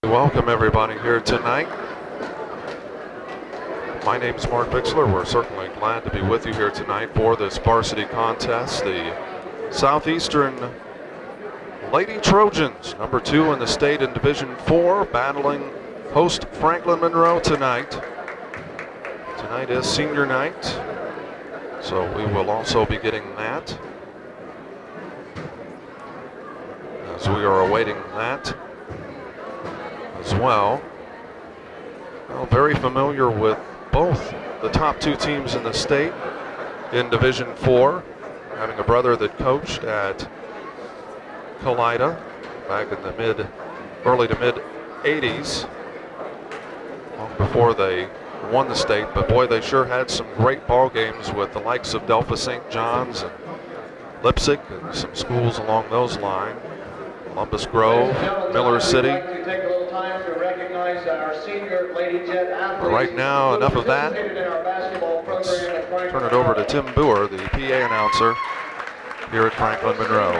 Welcome everybody here tonight. My name is Mark Bixler. We're certainly glad to be with you here tonight for this varsity contest. The Southeastern Lady Trojans, number 2 in the state in Division 4, battling host Franklin-Monroe tonight. Tonight is senior night, so we will also be getting that as we are awaiting that as well. Well, very familiar with both the top 2 teams in the state in Division 4, having a brother that coached at Kalida back in the early to mid 80s, long before they won the state. But boy, they sure had some great ball games with the likes of Delphi St. John's and Leipzig and some schools along those lines. Columbus Grove, Miller City. But right now, enough of that. Let's turn it over to Tim Boer, the PA announcer here at Franklin-Monroe.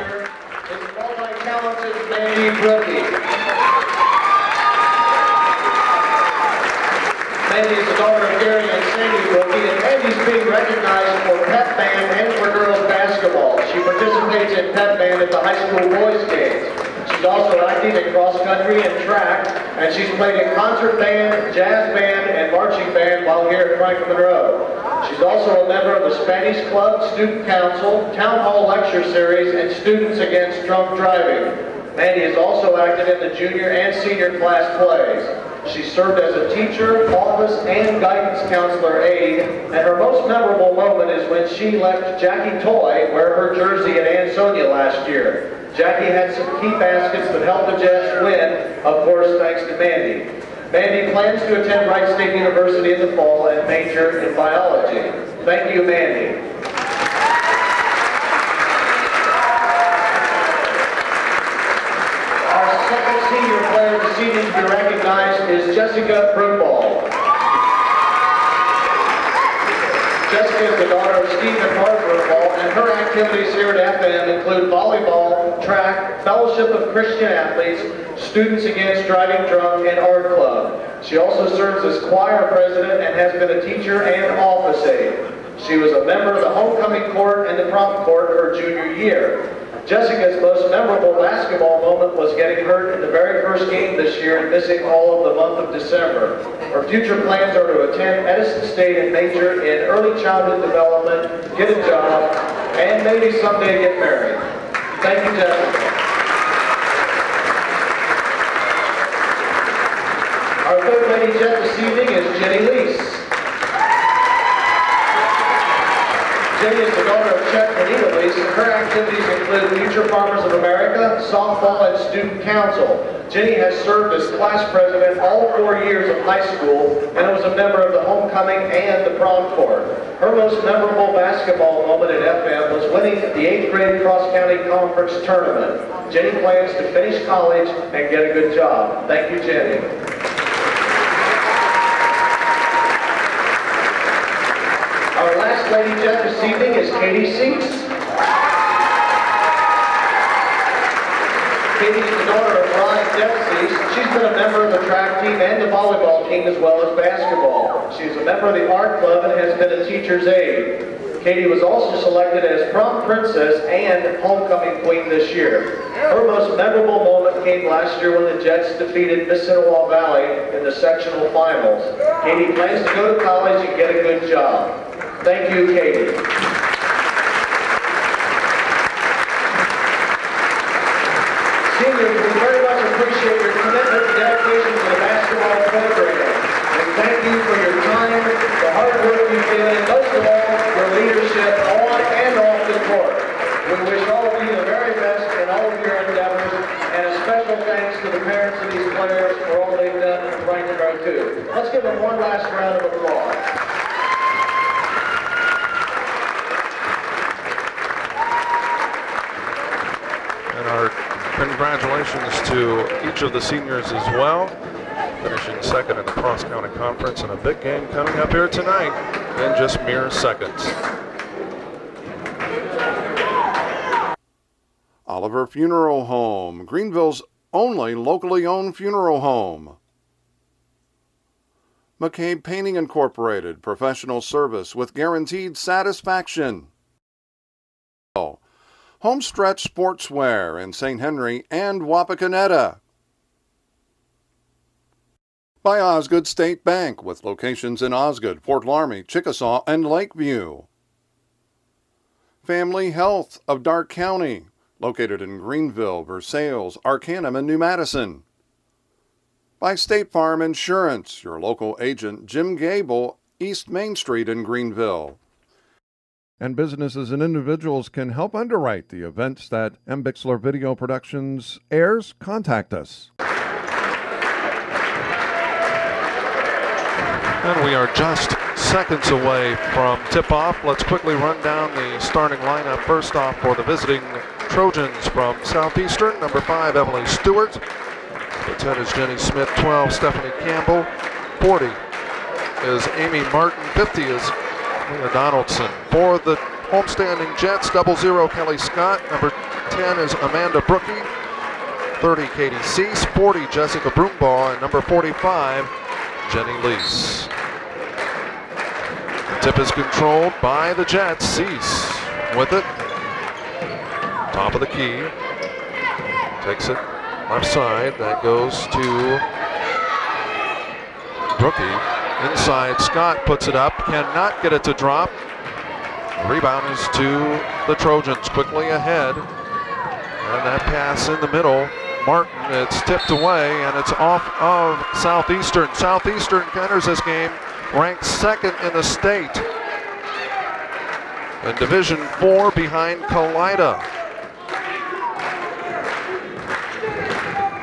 Mandy is the daughter of Gary and Sandy Brookie, and Mandy's being recognized for pep band and for girls basketball. She participates in pep band at the high school boys games. She's also active in cross country and track, and she's played in concert band, jazz band, and marching band while here at Franklin-Monroe. She's also a member of the Spanish Club, Student Council, Town Hall Lecture Series, and Students Against Drunk Driving. Mandy is also active in the junior and senior class plays. She served as a teacher, office, and guidance counselor aide, and her most memorable moment is when she left Jackie Toy wear her jersey at Ansonia last year. Jackie had some key baskets that helped the Jets win, of course, thanks to Mandy. Mandy plans to attend Wright State University in the fall and major in biology. Thank you, Mandy. Our second senior player this evening to be recognized is Jessica Brookball. Jessica is the daughter of Steve and Mark Brookball, and her activities here at FM include volleyball, track, Fellowship of Christian Athletes, Students Against Driving Drunk, and Art Club. She also serves as choir president and has been a teacher and office aide. She was a member of the homecoming court and the prom court her junior year. Jessica's most memorable basketball moment was getting hurt in the very first game this year and missing all of the month of December. Her future plans are to attend Edison State and major in early childhood development, get a job, and maybe someday get married. Thank you, Jessica. Our third Lady Jet this evening is Jenny Lease. Jenny is the daughter of Chet and Anita Lease, and her activities include Future Farmers of America, softball, and student council. Jenny has served as class president all 4 years of high school and was a member of the homecoming and the prom court. Her most memorable basketball moment at FM was winning the 8th grade cross-county conference tournament. Jenny plans to finish college and get a good job. Thank you, Jenny. Our last Lady Jet this evening is Katie Seeks. Katie is the daughter of Ron Dempsey. She's been a member of the track team and the volleyball team as well as basketball. She's a member of the art club and has been a teacher's aide. Katie was also selected as prom princess and homecoming queen this year. Her most memorable moment came last year when the Jets defeated Miss Sittawa Valley in the sectional finals. Katie plans to go to college and get a good job. Thank you, Katie. Seniors, we very much appreciate your commitment and dedication to the basketball program. And thank you for your time, the hard work you've given, and most of all, your leadership on and off the court. We wish all of you the very best in all of your endeavors, and a special thanks to the parents of these players for all they've done in Franklin-Monroe too. Let's give them one last round of applause. Our congratulations to each of the seniors as well, finishing second in the cross-county conference, and a big game coming up here tonight in just mere seconds. Oliver Funeral Home, Greenville's only locally owned funeral home. McCabe Painting Incorporated, professional service with guaranteed satisfaction. Homestretch Sportswear in St. Henry and Wapakoneta. By Osgood State Bank with locations in Osgood, Fort Laramie, Chickasaw, and Lakeview. Family Health of Darke County, located in Greenville, Versailles, Arcanum, and New Madison. By State Farm Insurance, your local agent Jim Gable, East Main Street in Greenville. And businesses and individuals can help underwrite the events that M. Bixler Video Productions airs. Contact us. And we are just seconds away from tip-off. Let's quickly run down the starting lineup. First off for the visiting Trojans from Southeastern, number 5, Emily Stewart. Number 10 is Jenny Smith, 12, Stephanie Campbell. 40 is Amy Martin, 50 is Leah Donaldson. For the homestanding Jets, 00 Kelly Scott. Number 10 is Amanda Brookie. 30 Katie Cease, 40 Jessica Broombaugh, and number 45 Jenny Lease. The tip is controlled by the Jets. Cease with it. Top of the key. Takes it left side. That goes to Brookie. Inside, Scott puts it up. Cannot get it to drop. The rebound is to the Trojans. Quickly ahead. And that pass in the middle. Martin, it's tipped away, and it's off of Southeastern. Southeastern enters this game ranked second in the state. In Division 4 behind Kalida.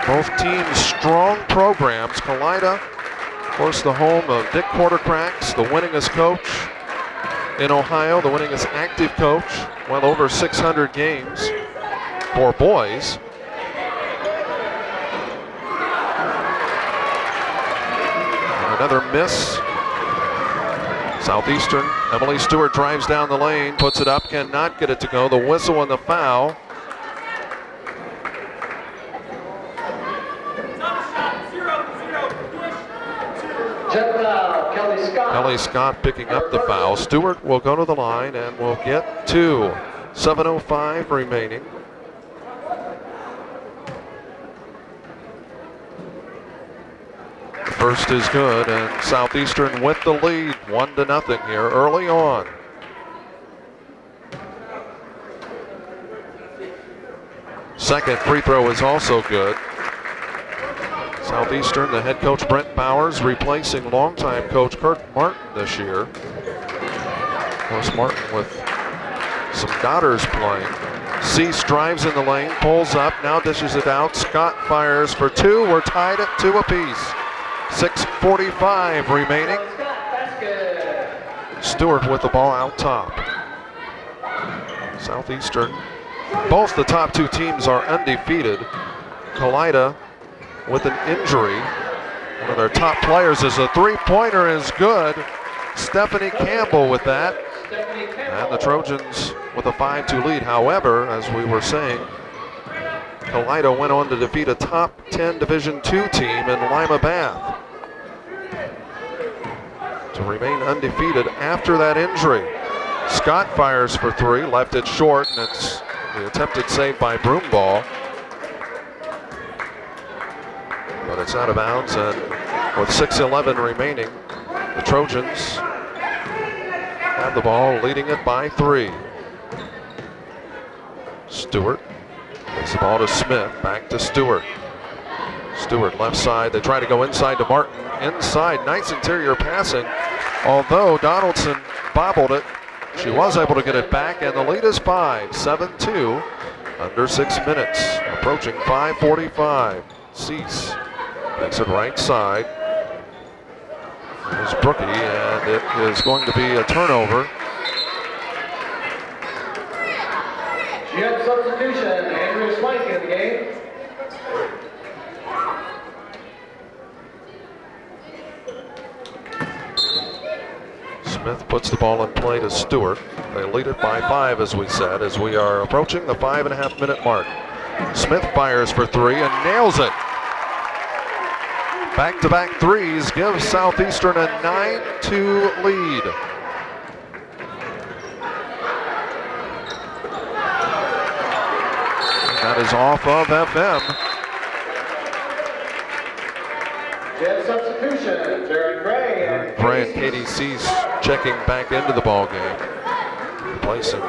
Both teams strong programs. Kalida, of course, the home of Dick Quartercracks, the winningest coach in Ohio, the winningest active coach, well over 600 games for boys. Another miss. Southeastern, Emily Stewart drives down the lane, puts it up, cannot get it to go. The whistle and the foul. Kelly Scott picking up the foul. Stewart will go to the line and will get 2. 7:05 remaining. First is good, and Southeastern with the lead, 1-0 here early on. Second free throw is also good. Southeastern, the head coach Brent Bowers replacing longtime coach Kurt Martin this year. Of course, Martin with some daughters playing. Cease drives in the lane, pulls up, now dishes it out. Scott fires for 2. We're tied at 2 apiece. 6:45 remaining. Stewart with the ball out top. Southeastern, both the top 2 teams are undefeated. Kalida with an injury. One of their top players is a three-pointer is good. Stephanie Campbell with that. And the Trojans with a 5-2 lead. However, as we were saying, Kalida went on to defeat a top 10 Division II team in Lima Bath to remain undefeated after that injury. Scott fires for 3, left it short, and it's the attempted save by Broombaugh. But it's out of bounds, and with 6:11 remaining, the Trojans have the ball, leading it by 3. Stewart gives the ball to Smith, back to Stewart. Stewart left side, they try to go inside to Martin. Inside, nice interior passing. Although Donaldson bobbled it, she was able to get it back, and the lead is 5, 7-2, under 6 minutes, approaching 5:45. Cease makes it right side. There's Brookie, and it is going to be a turnover. She had substitution, Andrew Swank in the game. Smith puts the ball in play to Stewart. They lead it by 5, as we said, as we are approaching the 5.5-minute mark. Smith fires for three and nails it. Back-to-back threes give Southeastern a 9-2 lead. And that is off of FM. Jet substitution, Jared Gray. Gray and Katie Cease checking back into the ball game. Replacing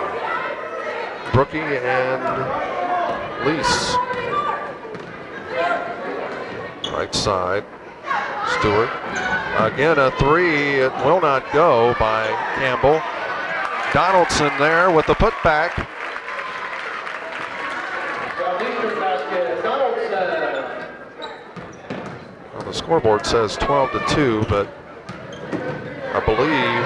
Brookie and Lease. Right side, Stewart. Again a three, it will not go by Campbell. Donaldson there with the putback. Southeastern basket, Donaldson. Well, the scoreboard says 12-2, but I believe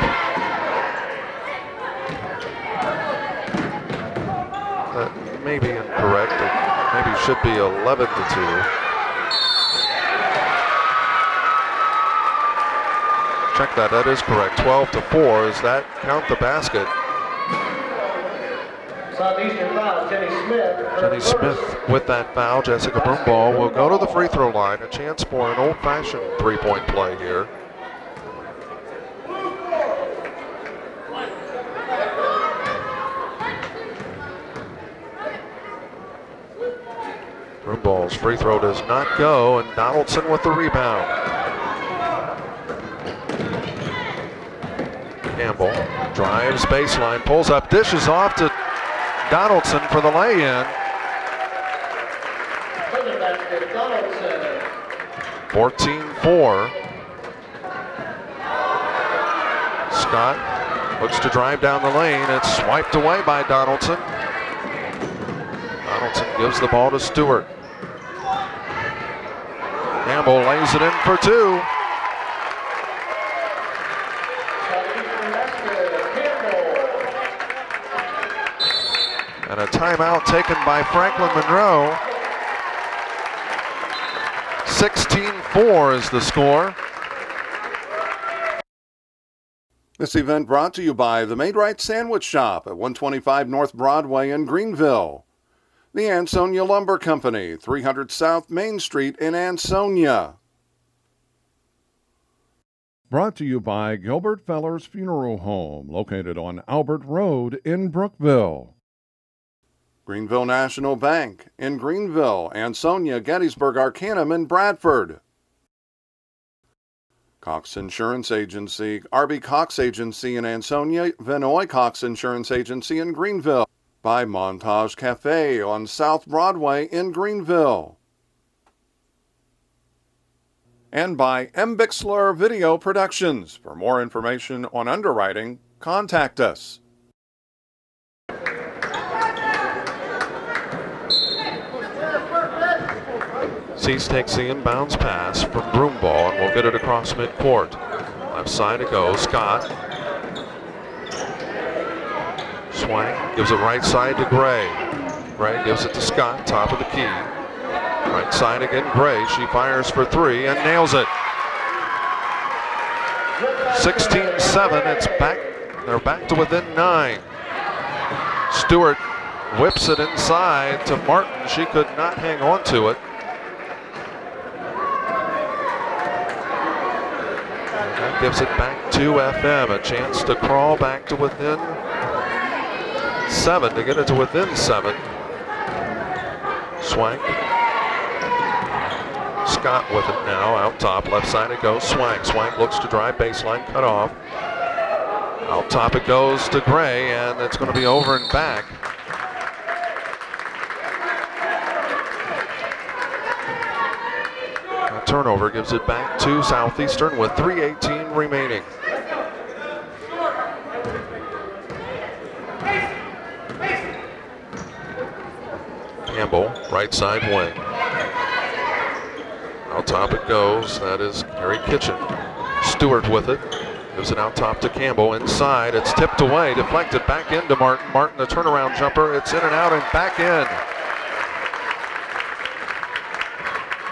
that may be incorrect. It maybe should be 11-2. Check that, that is correct. 12-4. Does that count the basket? Southeastern foul, Jenny Smith. Jenny Smith with that foul. Jessica Broomball will go to the free throw line. A chance for an old-fashioned three-point play here. Broomball's free throw does not go, and Donaldson with the rebound. Campbell drives baseline, pulls up, dishes off to Donaldson for the lay-in. 14-4. Scott looks to drive down the lane. It's swiped away by Donaldson. Donaldson gives the ball to Stewart. Campbell lays it in for two. And a timeout taken by Franklin-Monroe. 16-4 is the score. This event brought to you by the Made Right Sandwich Shop at 125 North Broadway in Greenville. The Ansonia Lumber Company, 300 South Main Street in Ansonia. Brought to you by Gilbert Feller's Funeral Home, located on Albert Road in Brookville. Greenville National Bank in Greenville, Ansonia, Gettysburg, Arcanum, and Bradford. Cox Insurance Agency, R.B. Cox Agency in Ansonia, Vinoy Cox Insurance Agency in Greenville. By Montage Cafe on South Broadway in Greenville. And by M. Bixler Video Productions. For more information on underwriting, contact us. Cease takes the inbounds pass from Broomball and will get it across midcourt. Left side it goes, Scott. Swang gives it right side to Gray. Gray gives it to Scott, top of the key. Right side again, Gray. She fires for three and nails it. 16-7, it's back. They're back to within 9. Stewart whips it inside to Martin. She could not hang on to it. And that gives it back to FM. A chance to crawl back to within 7 to get it to within 7. Swank. Scott with it now, out top, left side it goes, Swank. Swank looks to drive baseline, cut off. Out top it goes to Gray, and it's going to be over and back. A turnover gives it back to Southeastern with 3:18 remaining. Campbell, right side wing. Out top it goes. That is Harry Kitchen. Stewart with it. Gives it out top to Campbell. Inside. It's tipped away. Deflected back into Martin. Martin, the turnaround jumper. It's in and out and back in.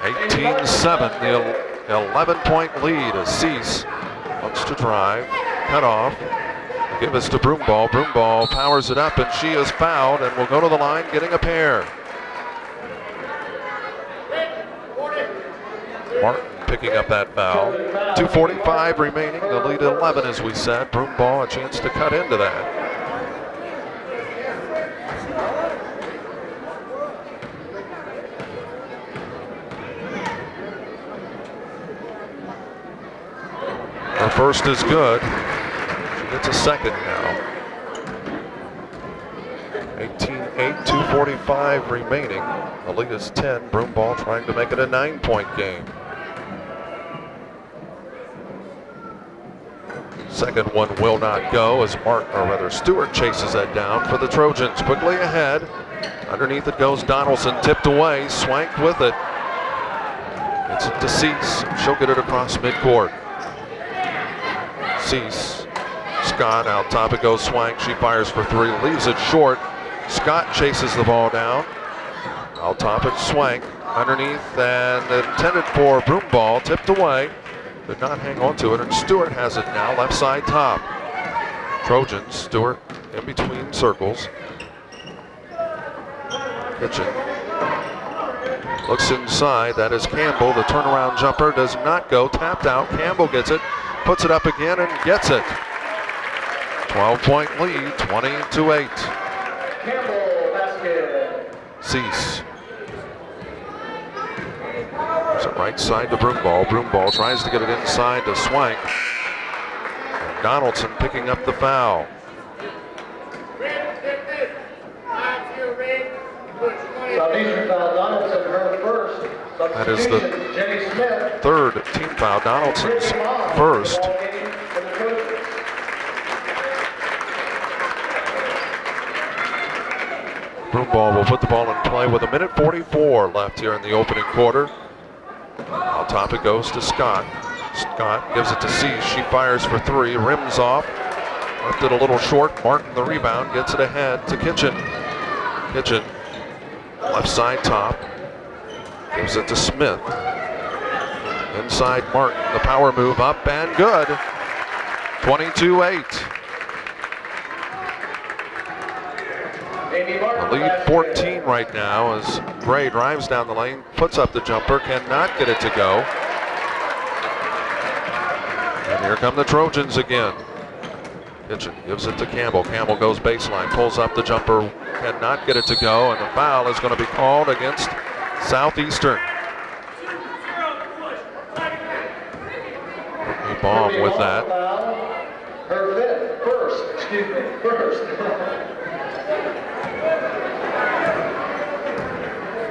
18-7. The 11-point lead as Cease looks to drive. Cut off. Give us to Broomball. Broomball powers it up and she is fouled and will go to the line getting a pair. Martin picking up that foul. 2:45 remaining, the lead 11 as we said. Broomball a chance to cut into that. Her first is good. She gets a second now. 18-8, 2:45 remaining. The lead is 10. Broomball trying to make it a 9-point game. Second one will not go as Stewart chases that down for the Trojans. Quickly ahead. Underneath it goes Donaldson, tipped away. Swank with it. It's it to Cease. She'll get it across midcourt. Cease. Scott out top. It goes Swank. She fires for three. Leaves it short. Scott chases the ball down. Out top it's Swank. Underneath and intended for Broomball. Tipped away. Did not hang on to it. And Stewart has it now. Left side top. Trojans. Stewart in between circles. Kitchen. Looks inside. That is Campbell. The turnaround jumper does not go. Tapped out. Campbell gets it. Puts it up again and gets it. 12-point lead, 20-8. Campbell basket. Cease. There's a right side to Broomball. Broomball tries to get it inside to Swank. And Donaldson picking up the foul. Southeastern foul Donaldson, her first. That is the Jenny Smith. third team foul. Donaldson's first. Broomball will put the ball in play with 1:44 left here in the opening quarter. Out top it goes to Scott. Scott gives it to Cease. She fires for three. Rims off. Left it a little short. Martin the rebound. Gets it ahead to Kitchen. Kitchen. Left side top. Gives it to Smith. Inside Martin. The power move up and good. 22-8. The lead 14 right now as Gray drives down the lane, puts up the jumper, cannot get it to go. And here come the Trojans again. Kitchen gives it to Campbell. Campbell goes baseline, pulls up the jumper, cannot get it to go, and the foul is going to be called against Southeastern. Courtney Baum with that. Her fifth, first.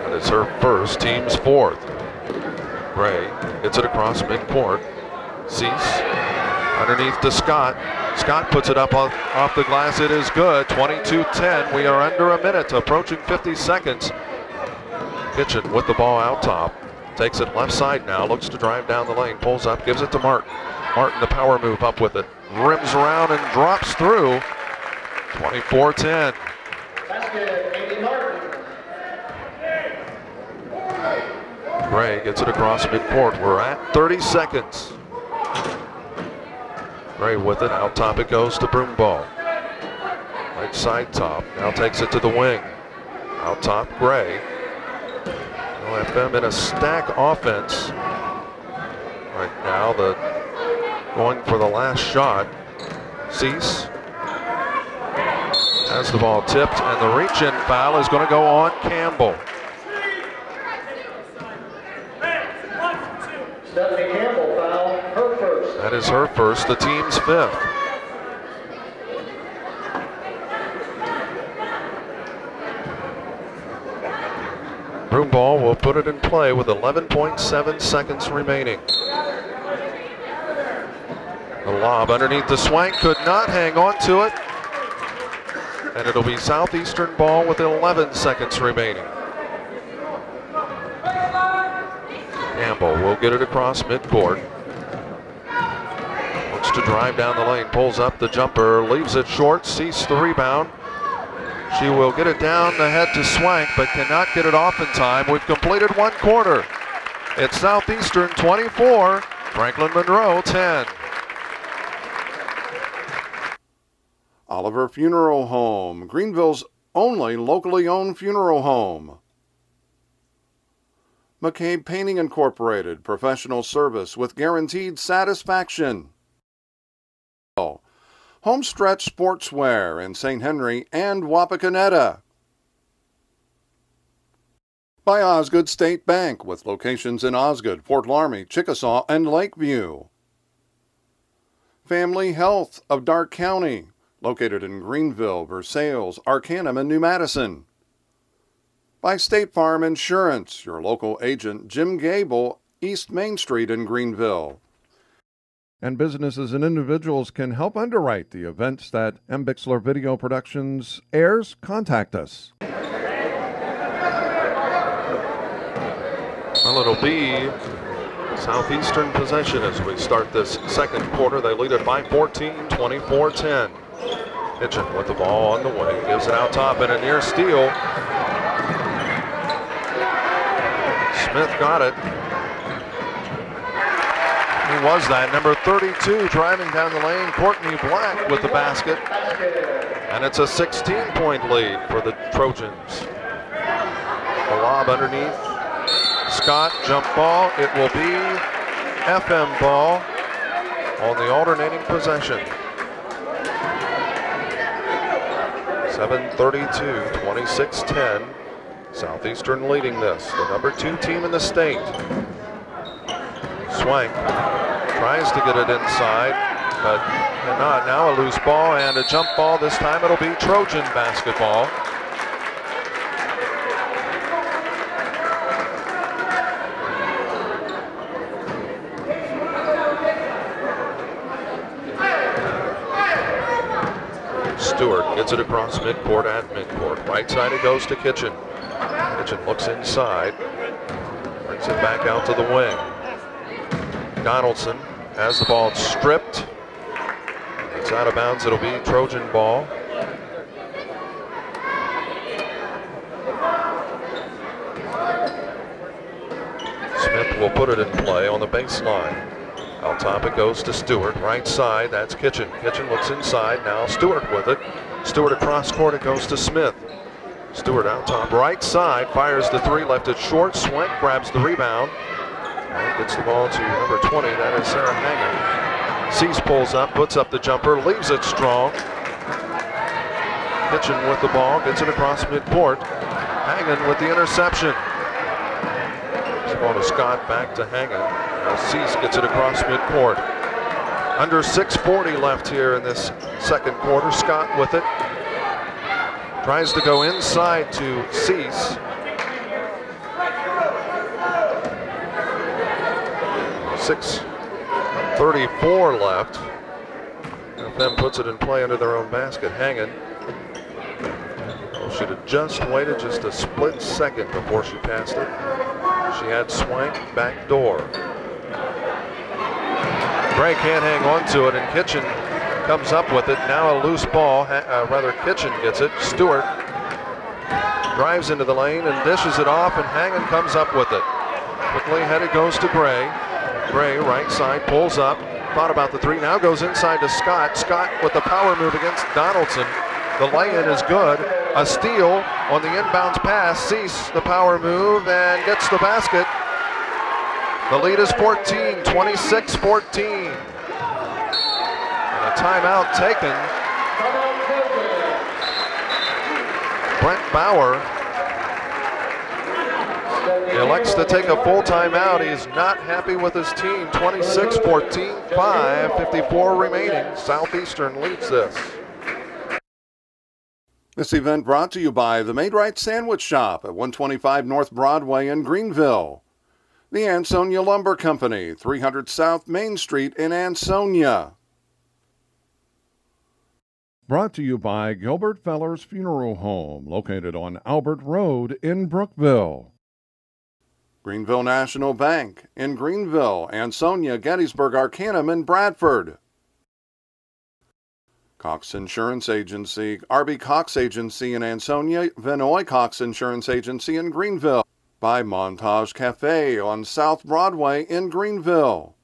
That is her first, team's fourth. Gray gets it across midcourt. Cease underneath to Scott. Scott puts it up off the glass. It is good. 22-10. We are under a minute, approaching 50 seconds. Kitchen with the ball out top. Takes it left side now. Looks to drive down the lane. Pulls up. Gives it to Martin. Martin the power move up with it. Rims around and drops through. 24-10. Basket, Amy Martin. Gray gets it across midcourt. We're at 30 seconds. Gray with it. Out top it goes to Broomball. Right side top. Now takes it to the wing. Out top Gray. OFM in a stack offense. Right now going for the last shot. Cease has the ball tipped and the reach-in foul is going to go on Campbell. Stephanie Campbell foul, her first. That is her first, the team's fifth. Broomball will put it in play with 11.7 seconds remaining. The lob underneath the Swank, could not hang on to it. And it'll be Southeastern ball with 11 seconds remaining. Campbell will get it across midcourt. Looks to drive down the lane, pulls up the jumper, leaves it short, Cease the rebound. She will get it down the head to Swank, but cannot get it off in time. We've completed one quarter. It's Southeastern 24, Franklin-Monroe 10. Oliver Funeral Home, Greenville's only locally owned funeral home. McCabe Painting Incorporated, professional service with guaranteed satisfaction. Homestretch Sportswear in St. Henry and Wapakoneta. By Osgood State Bank with locations in Osgood, Fort Laramie, Chickasaw, and Lakeview. Family Health of Darke County, located in Greenville, Versailles, Arcanum, and New Madison. By State Farm Insurance, your local agent Jim Gable, East Main Street in Greenville. And businesses and individuals can help underwrite the events that M. Bixler Video Productions airs. Contact us. Well, it'll be Southeastern possession as we start this second quarter. They lead it by 14, 24-10. Hitchin with the ball on the wing, gives it out top and a near steal. Smith got it. Who was that? Number 32 driving down the lane, Courtney Black with the basket. And it's a 16-point lead for the Trojans. The lob underneath. Scott, jump ball. It will be FM ball on the alternating possession. 7:32, 26-10. Southeastern leading this, the number 2 team in the state. Swank tries to get it inside, but cannot. Now a loose ball and a jump ball. This time it'll be Trojan basketball. Stewart gets it across midcourt at midcourt. Right side it goes to Kitchen. Kitchen looks inside, brings it back out to the wing. Donaldson has the ball stripped. It's out of bounds. It'll be Trojan ball. Smith will put it in play on the baseline. Out top it goes to Stewart. Right side, that's Kitchen. Kitchen looks inside. Now Stewart with it. Stewart across court, it goes to Smith. Stewart out top, right side, fires the three, left it short. Swank grabs the rebound. And gets the ball to number 20, that is Sarah Hanger. Cease pulls up, puts up the jumper, leaves it strong. Kitchen with the ball, gets it across midcourt. Hagen with the interception. It's ball to Scott, back to Hagen. Now Cease gets it across midcourt. Under 6:40 left here in this second quarter. Scott with it. Tries to go inside to Cease. 6:34 left. FM puts it in play under their own basket. Hagen. Oh, should have just waited just a split second before she passed it. She had Swank back door. Gray can't hang on to it, and Kitchen comes up with it. Now a loose ball, Kitchen gets it. Stewart drives into the lane and dishes it off, and Hagen comes up with it. Quickly ahead it goes to Gray. Gray, right side, pulls up. Thought about the three, now goes inside to Scott. Scott with the power move against Donaldson. The lay-in is good. A steal on the inbounds pass. Cease the power move and gets the basket. The lead is 14, 26-14. And a timeout taken. Brent Bauer elects to take a full timeout. He's not happy with his team. 26-14, 5:54 remaining. Southeastern leads this. This event brought to you by the Made Right Sandwich Shop at 125 North Broadway in Greenville. The Ansonia Lumber Company, 300 South Main Street in Ansonia. Brought to you by Gilbert Feller's Funeral Home, located on Albert Road in Brookville. Greenville National Bank in Greenville, Ansonia, Gettysburg, Arcanum, and Bradford. Cox Insurance Agency, R.B. Cox Agency in Ansonia, Vinoy Cox Insurance Agency in Greenville. By Montage Cafe on South Broadway in Greenville.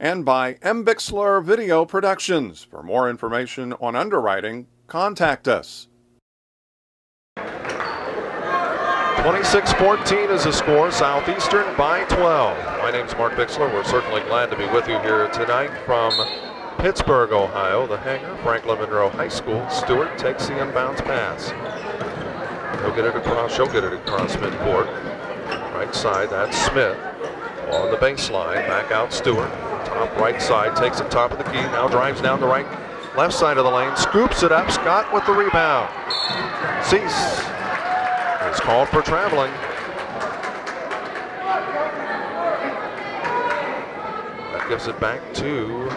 And by M. Bixler Video Productions. For more information on underwriting, contact us. 26-14 is the score. Southeastern by 12. My name's Mark Bixler. We're certainly glad to be with you here tonight from Pitsburg, Ohio. The hangar, Franklin-Monroe High School. Stewart takes the inbounds pass. He'll get it across. She'll get it across midcourt. Right side, that's Smith. On the baseline, back out Stewart. Top right side, takes it top of the key. Now drives down the left side of the lane. Scoops it up. Scott with the rebound. Cease is called for traveling. That gives it back to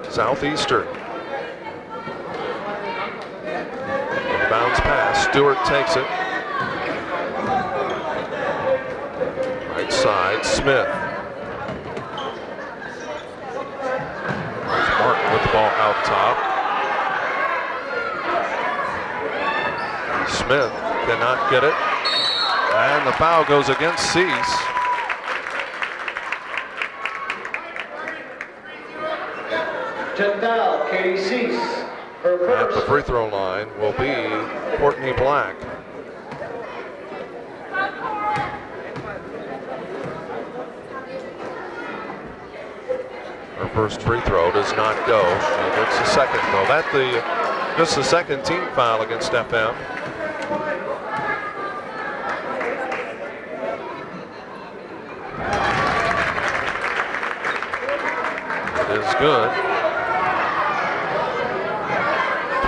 Southeastern. Bounce pass. Stewart takes it. Right side, Smith. There's Martin with the ball out top. Smith cannot get it. And the foul goes against Cease. To foul, Katie Cease. At the free throw line will be Courtney Black. Her first free throw does not go. She gets the second though. That's just the second team foul against FM. It is good.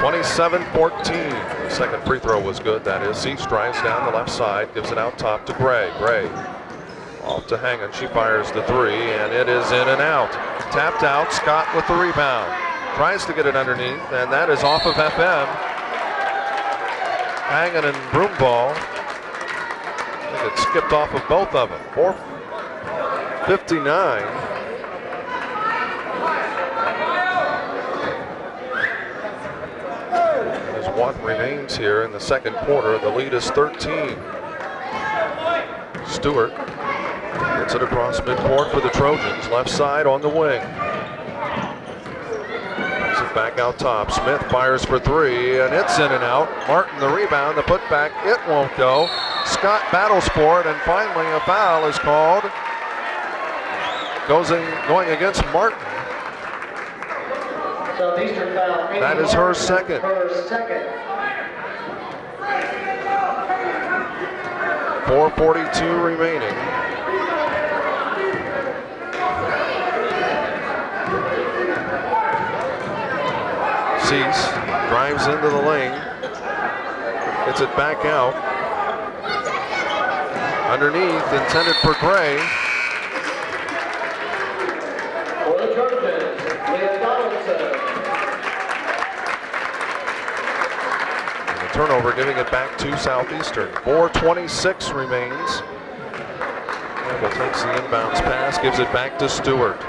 27-14. The second free throw was good. That is. Cease drives down the left side, gives it out top to Gray. Gray off to Hangen. She fires the three, and it is in and out. Tapped out. Scott with the rebound. Tries to get it underneath, and that is off of FM. Hangen and Broomball. I think it skipped off of both of them. 4:59. What remains here in the second quarter. The lead is 13. Stewart gets it across midcourt for the Trojans. Left side on the wing. Brings it back out top. Smith fires for three, and it's in and out. Martin the rebound, the putback, it won't go. Scott battles for it, and finally a foul is called. Going against Martin. Southeastern foul. That is her second. 4:42 remaining. Cease drives into the lane. Gets it back out. Underneath, intended for Gray. For the Trojans, Leah Donaldson. Turnover, giving it back to Southeastern. 4:26 remains. Campbell takes the inbounds pass, gives it back to Stewart.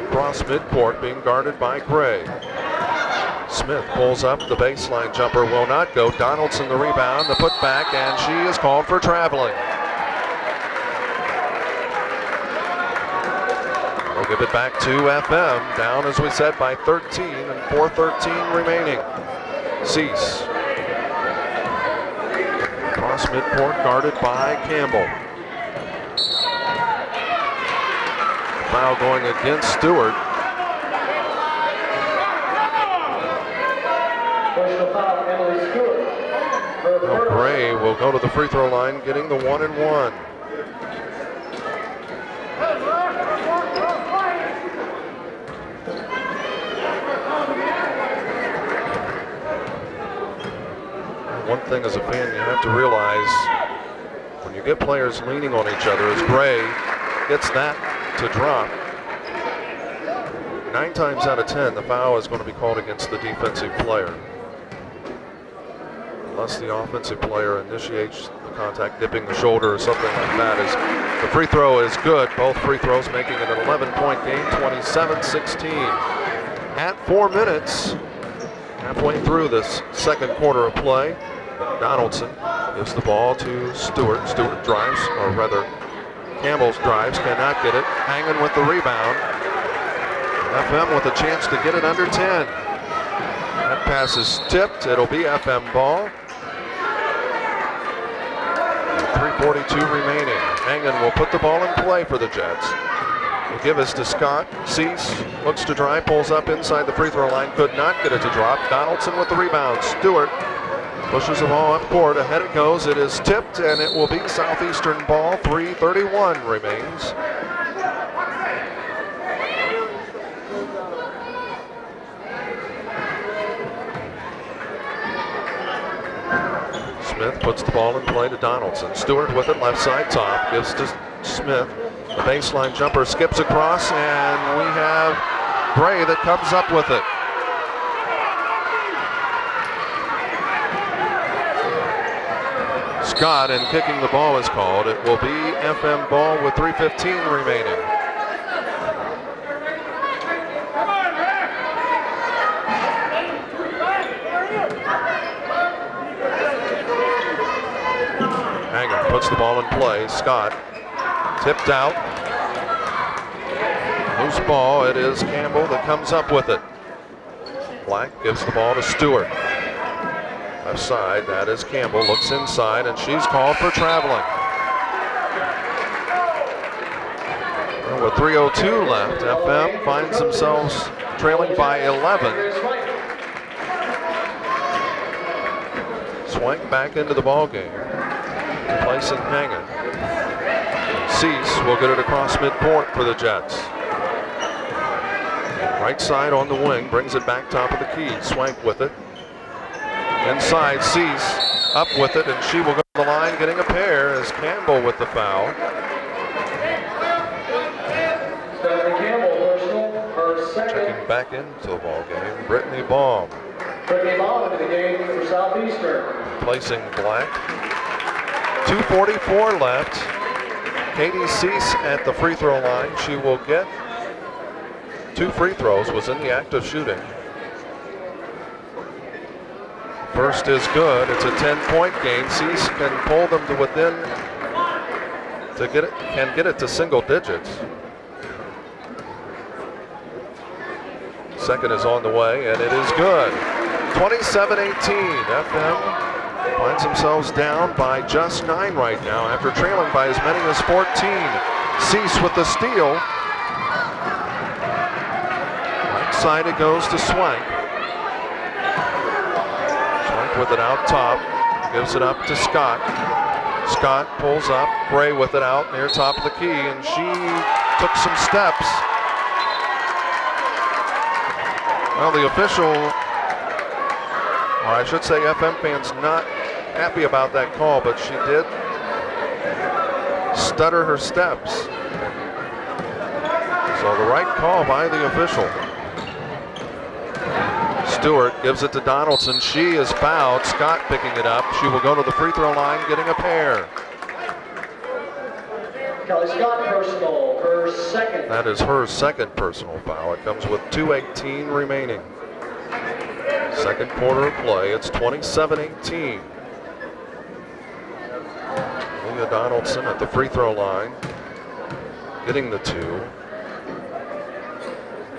Across midcourt, being guarded by Gray. Smith pulls up, the baseline jumper will not go. Donaldson the rebound, the putback, and she is called for traveling. We'll give it back to FM, down as we said by 13, and 4:13 remaining. Cease. Across midcourt, guarded by Campbell. Foul going against Stewart. Personal foul, Emily Stewart. Now Gray will go to the free throw line, getting the 1-and-1. One thing as a fan you have to realize, when you get players leaning on each other, as Gray gets that to drop, 9 times out of 10 the foul is going to be called against the defensive player. Unless the offensive player initiates the contact, dipping the shoulder or something like that. As the free throw is good, both free throws making it an 11-point game, 27-16. At 4 minutes, halfway through this second quarter of play, Donaldson gives the ball to Stewart. Stewart drives, or rather Campbell's drives, cannot get it. Hangen with the rebound. FM with a chance to get it under 10. That pass is tipped. It'll be FM ball. 2:42 remaining. Hangen will put the ball in play for the Jets. Will give us to Scott. Cease looks to drive, pulls up inside the free throw line, could not get it to drop. Donaldson with the rebound. Stewart pushes the ball up court. Ahead it goes. It is tipped, and it will be Southeastern ball. 3:31 remains. Smith puts the ball in play to Donaldson. Stewart with it, left side top, gives to Smith. The baseline jumper skips across, and we have Bray that comes up with it. Scott, and kicking the ball is called. It will be FM ball with 3:15 remaining. Hanger puts the ball in play. Scott tipped out. Loose ball. It is Campbell that comes up with it. Black gives the ball to Stewart. Left side, that is Campbell. Looks inside, and she's called for traveling. Well, with 3:02 left, FM finds themselves trailing by 11. Swank back into the ball game, replacing Hangen. Cease will get it across midcourt for the Jets. Right side on the wing, brings it back top of the key. Swank with it. Inside, Cease up with it, and she will go to the line, getting a pair as Campbell with the foul. Checking back into the ball game, Brittany Baum. Brittany Baum into the game for Southeastern. Replacing Black. 2:44 left. Katie Cease at the free throw line. She will get 2 free throws, was in the act of shooting. First is good. It's a 10-point game. Cease can pull them to within, to get it, can get it to single digits. Second is on the way, and it is good. 27-18. FM finds themselves down by just 9 right now after trailing by as many as 14. Cease with the steal. Right side it goes to Swank. With it out top, gives it up to Scott. Scott pulls up, Bray with it out near top of the key, and she took some steps. Well, the official, or I should say FM fans, not happy about that call, but she did stutter her steps. So the right call by the official. Stewart gives it to Donaldson. She is fouled. Scott picking it up. She will go to the free throw line, getting a pair. Kelly Scott personal, her second. That is her second personal foul. It comes with 2:18 remaining. Second quarter of play. It's 27-18. Leah Donaldson at the free throw line, getting the 2.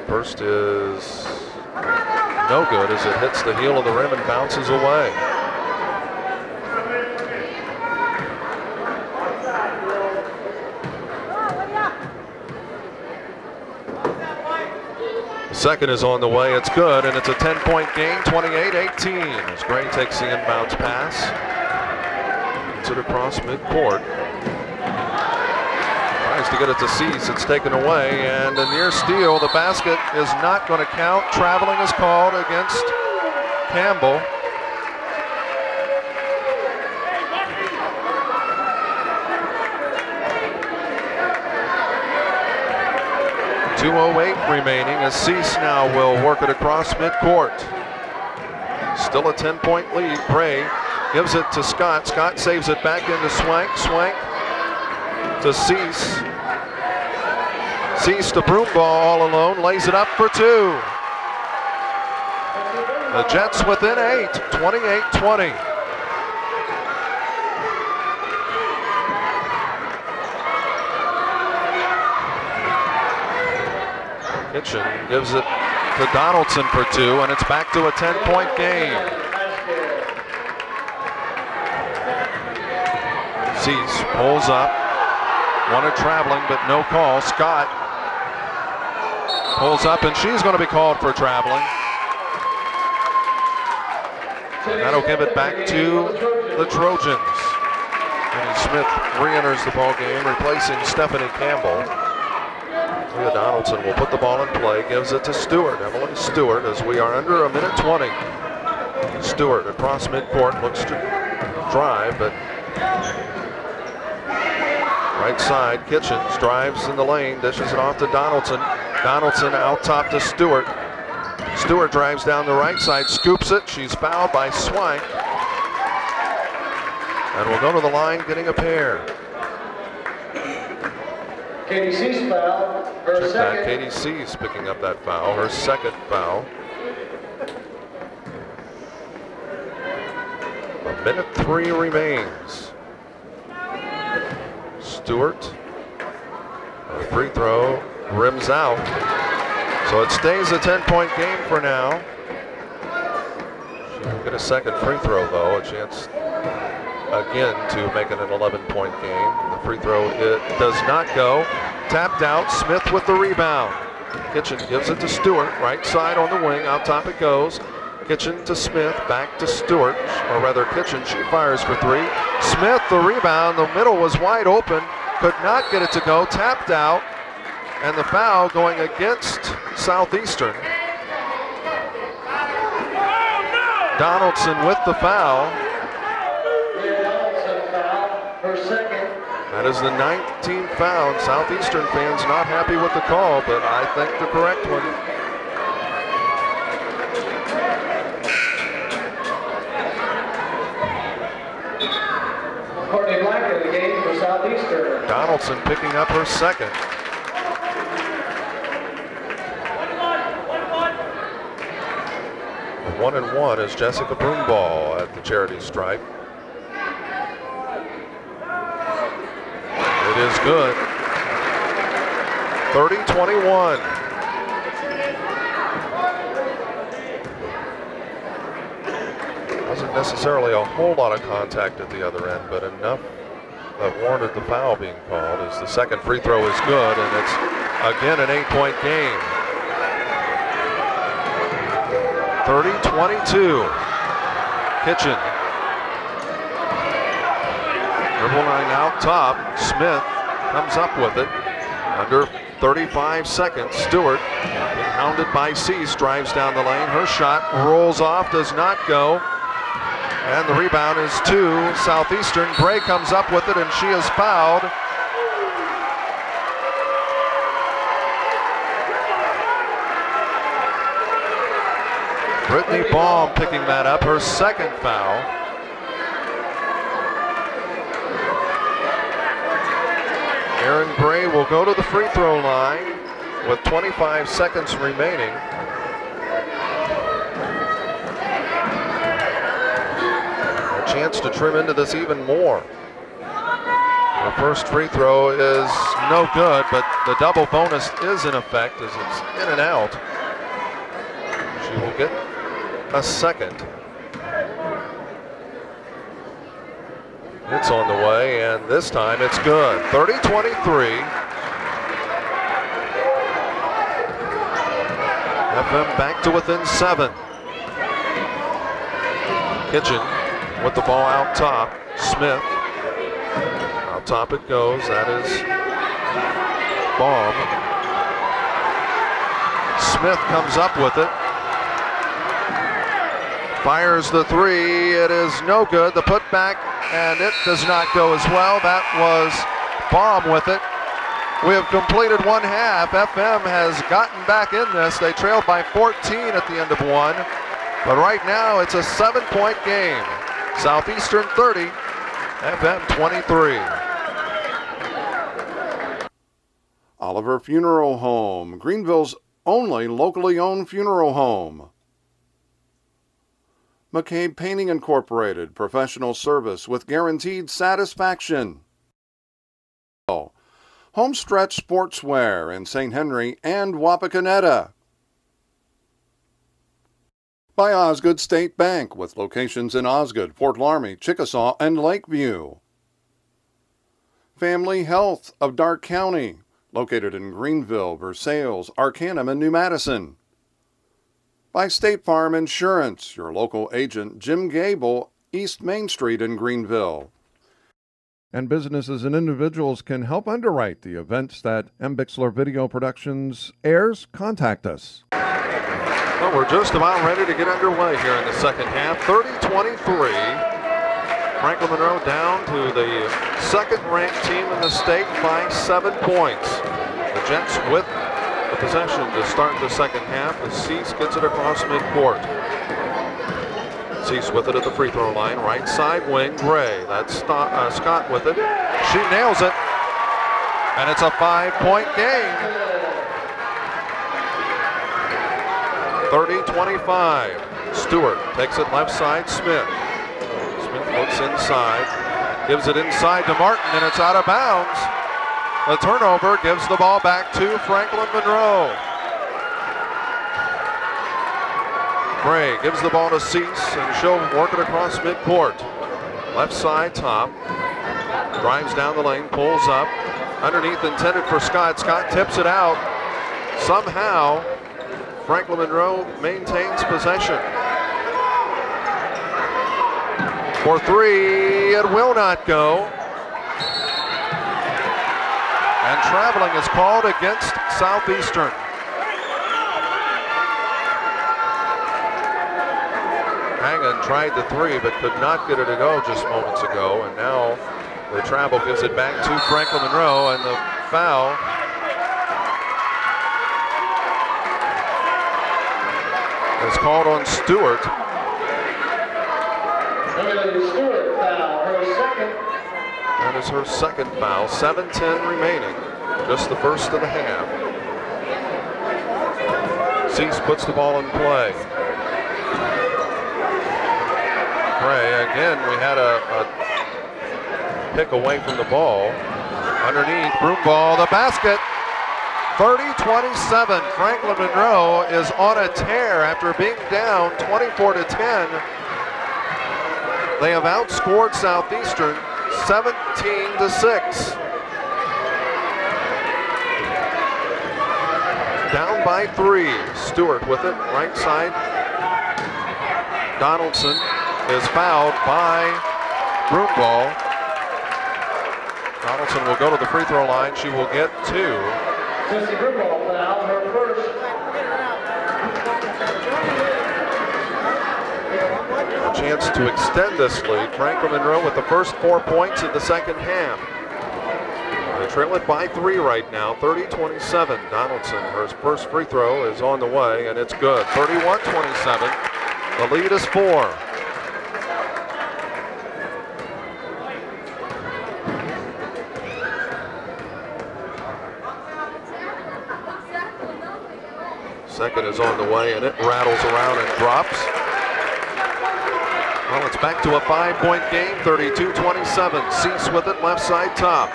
First is no good as it hits the heel of the rim and bounces away. Second is on the way. It's good, and it's a 10-point game, 28-18. As Gray takes the inbounds pass. Gets it across midcourt. Tries to get it to Cease. It's taken away, and a near steal. The basket is not going to count. Traveling is called against Campbell. .208 remaining as Cease now will work it across midcourt. Still a 10-point lead. Bray gives it to Scott. Scott saves it back into Swank. Swank to Cease. Cease to Broomball all alone. Lays it up for 2. The Jets within 8. 28-20. Kitchen gives it to Donaldson for 2, and it's back to a 10-point game. Cease pulls up. Wanted traveling, but no call. Scott pulls up, and she's going to be called for traveling. And that'll give it back to the Trojans. Jenny Smith re-enters the ball game, replacing Stephanie Campbell. Leah Donaldson will put the ball in play, gives it to Stewart. Emily Stewart, as we are under a minute 20. Stewart across midcourt, looks to drive, but right side, Kitchens drives in the lane, dishes it off to Donaldson. Donaldson out top to Stewart. Stewart drives down the right side, scoops it. She's fouled by Swank. And will go to the line getting a pair. Katie Cease foul, her Check second. that. Katie Cease picking up that foul, her second foul. A minute 3 remains. Stewart, a free throw, rims out. So it stays a 10-point game for now. She will get a second free throw, though, a chance again to make it an 11-point game. The free throw, it does not go. Tapped out, Smith with the rebound. Kitchen gives it to Stewart, right side on the wing, out top it goes. Kitchen to Smith, back to Stewart, or rather Kitchen, she fires for 3. Smith, the rebound, the middle was wide open, could not get it to go, tapped out, and the foul going against Southeastern. Donaldson with the foul. Her second. That is the 19th foul. Southeastern fans not happy with the call, but I think the correct one. Courtney Black in the game for Southeastern. Donaldson picking up her second. The 1-1 is Jessica Broomball at the charity stripe. It is good. 30-21. Wasn't necessarily a whole lot of contact at the other end, but enough that warranted the foul being called, as the second free throw is good, and it's again an 8-point game. 30-22. Kitchen. Dribble line out top. Smith comes up with it. Under 35 seconds. Stewart, being hounded by Cease, drives down the lane. Her shot rolls off, does not go. And the rebound is to Southeastern. Gray comes up with it, and she is fouled. Brittany Baum picking that up, her second foul. Aaron Gray will go to the free throw line with 25 seconds remaining. A chance to trim into this even more. The first free throw is no good, but the double bonus is in effect as it's in and out. She will get a second. It's on the way, and this time it's good. 30-23. FM back to within 7. Kitchen with the ball out top. Smith. Out top it goes. That is Baum. Smith comes up with it. Fires the 3. It is no good. The putback, and it does not go as well. That was Baum with it. We have completed one half. FM has gotten back in this. They trailed by 14 at the end of one. But right now it's a 7-point game. Southeastern 30, FM 23. Oliver Funeral Home, Greenville's only locally owned funeral home. McCabe Painting Incorporated, professional service with guaranteed satisfaction. Homestretch Sportswear in St. Henry and Wapakoneta. By Osgood State Bank with locations in Osgood, Fort Laramie, Chickasaw, and Lakeview. Family Health of Darke County, located in Greenville, Versailles, Arcanum, and New Madison. By State Farm Insurance, your local agent, Jim Gable, East Main Street in Greenville. And businesses and individuals can help underwrite the events that M. Bixler Video Productions airs. Contact us. Well, we're just about ready to get underway here in the second half. 30-23. Franklin-Monroe down to the second-ranked team in the state by 7 points. The Jets with the possession to start the second half as Cease gets it across midcourt. Cease with it at the free throw line. Right side wing, Gray. That's Scott with it. She nails it. And it's a 5-point game. 30-25. Stewart takes it left side, Smith. Smith looks inside, gives it inside to Martin, and it's out of bounds. The turnover gives the ball back to Franklin-Monroe. Gray gives the ball to Cease, and she'll work it across midcourt. Left side, top. Drives down the lane, pulls up. Underneath, intended for Scott. Scott tips it out. Somehow, Franklin-Monroe maintains possession. For three, it will not go. And traveling is called against Southeastern. Hagan tried the three, but could not get it to go just moments ago. And now the travel gives it back to Franklin-Monroe, and the foul is called on Stewart. Stewart foul, her second. That is her second foul. 7:10 remaining. Just the first of the half. Cease puts the ball in play. Gray, again, we had a pick away from the ball. Underneath, broom ball, the basket. 30-27. Franklin-Monroe is on a tear after being down 24-10. They have outscored Southeastern 17-6. Down by 3. Stewart with it, right side. Donaldson is fouled by Broomball. Donaldson will go to the free throw line. She will get 2. Sissy Broomball foul, her first. A chance to extend this lead. Franklin-Monroe with the first 4 points in the second half. They trail it by 3 right now, 30-27. Donaldson, her first free throw is on the way, and it's good. 31-27. The lead is 4. Second is on the way, and it rattles around and drops. Well, it's back to a 5-point game, 32-27. Cease with it, left side top.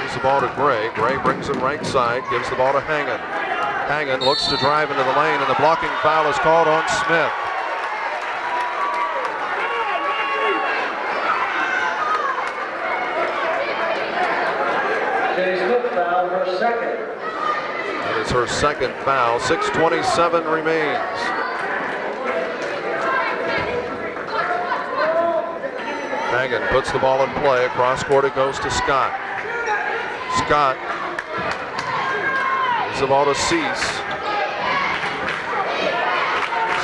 Gives the ball to Gray. Gray brings it right side, gives the ball to Hagan. Hagan looks to drive into the lane, and the blocking foul is called on Smith. Jenny Smith foul, her second. That is her second foul. 6:27 remains. Hagan puts the ball in play. Across court it goes to Scott. Scott gives the ball to Cease.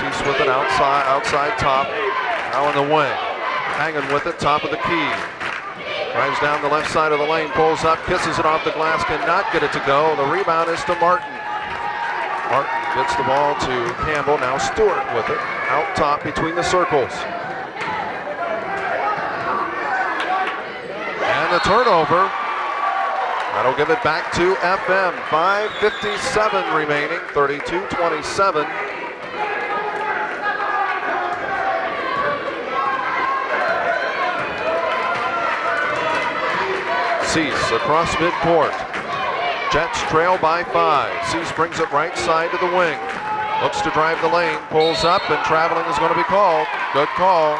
Cease with it outside top. Now in the wing. Hagan with it, top of the key. Drives down the left side of the lane, pulls up, kisses it off the glass, cannot get it to go. The rebound is to Martin. Martin gets the ball to Campbell. Now Stewart with it, out top between the circles. And the turnover. That'll give it back to FM. 5:57 remaining, 32-27. Cease across midcourt. Jets trail by 5. Cease brings it right side to the wing. Looks to drive the lane, pulls up, and traveling is going to be called. Good call.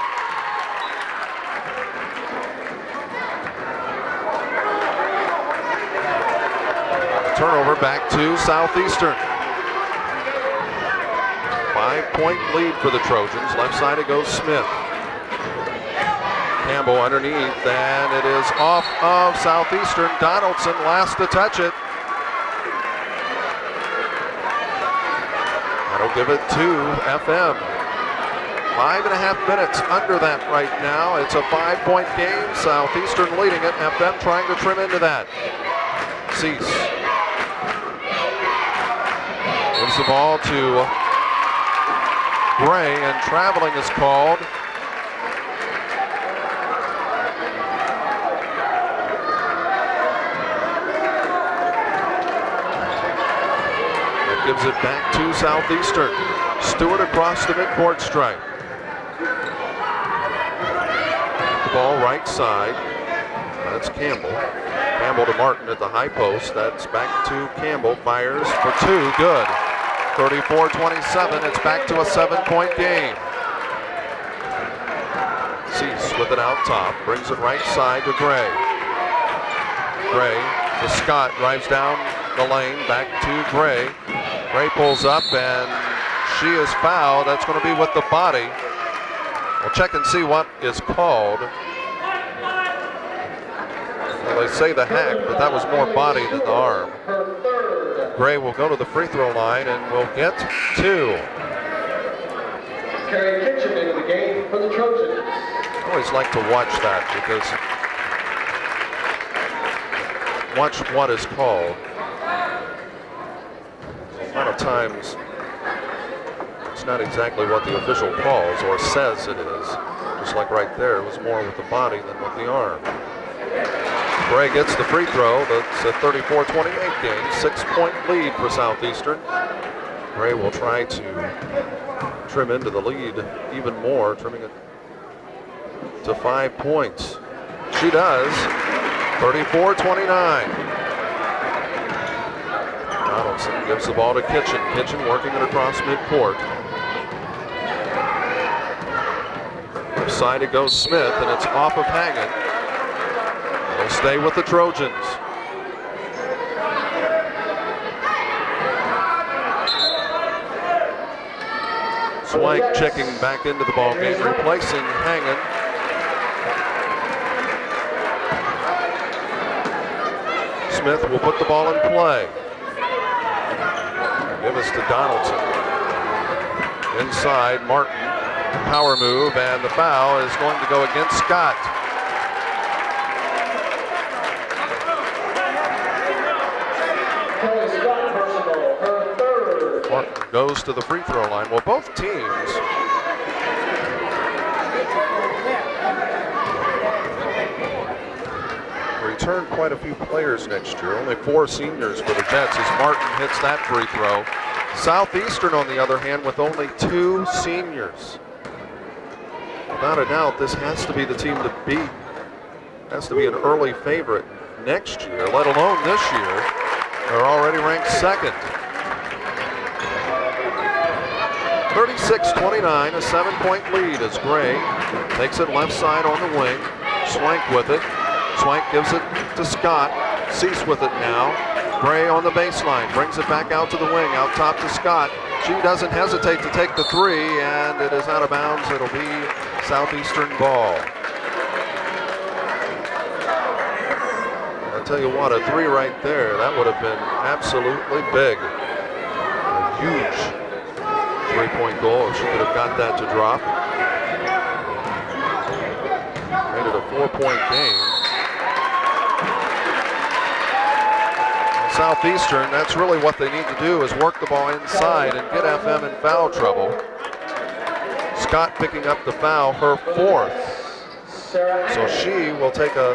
Turnover back to Southeastern. 5-point lead for the Trojans. Left side it goes Smith. Campbell underneath, and it is off of Southeastern. Donaldson last to touch it. That'll give it to FM. 5.5 minutes under that right now. It's a 5-point game. Southeastern leading it. FM trying to trim into that. Cease. Gives the ball to Gray, and traveling is called. That gives it back to Southeastern. Stewart across the midcourt stripe. The ball right side. That's Campbell. Campbell to Martin at the high post. That's back to Campbell. Fires for two. Good. 34-27. It's back to a 7-point game. Cease with it out top. Brings it right side to Gray. Gray to Scott. Drives down the lane. Back to Gray. Gray pulls up, and she is fouled. That's going to be with the body. We'll check and see what is called. Well, they say the hack, but that was more body than the arm. Gray will go to the free throw line and will get two. Carrie Kitchen into the game for the Trojans. I always like to watch that, because watch what is called. A lot of times it's not exactly what the official calls or says it is. Just like right there, it was more with the body than with the arm. Gray gets the free throw. That's a 34-28 game. 6-point lead for Southeastern. Gray will try to trim into the lead even more, trimming it to 5 points. She does. 34-29. Donaldson gives the ball to Kitchen. Kitchen working it across midcourt. Left side it goes Smith, and it's off of Hagan. They'll stay with the Trojans. Swank checking back into the ball game, replacing Hagan. Smith will put the ball in play. Give us to Donaldson. Inside, Martin. Power move, and the foul is going to go against Scott. Martin goes to the free throw line. Well, both teams return quite a few players next year. Only 4 seniors for the Jets as Martin hits that free throw. Southeastern, on the other hand, with only 2 seniors. Without a doubt, this has to be the team to beat. Has to be an early favorite next year, let alone this year. They're already ranked second. 36-29, a 7-point lead as Gray takes it left side on the wing. Swank with it. Swank gives it to Scott. Cease with it now. Gray on the baseline, brings it back out to the wing, out top to Scott. She doesn't hesitate to take the three, and it is out of bounds. It'll be Southeastern ball. I'll tell you what, a three right there, that would have been absolutely big. A huge three-point goal if she could have got that to drop. Made it a 4-point game. Southeastern, that's really what they need to do, is work the ball inside and get FM in foul trouble. Scott picking up the foul, her 4th. So she will take a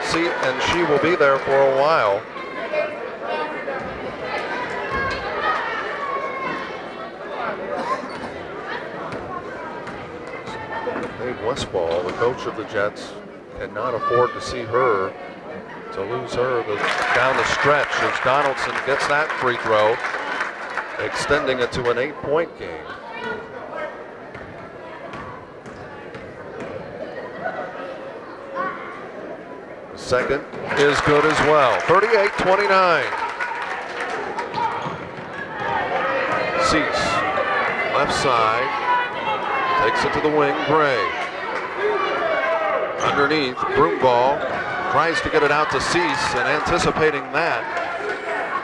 seat and she will be there for a while. Dave Westfall, the coach of the Jets, cannot afford to see her, to lose her down the stretch as Donaldson gets that free throw, extending it to an 8-point game. Second is good as well. 38-29. Cease, left side, takes it to the wing, Gray. Underneath, Broomball tries to get it out to Cease, and anticipating that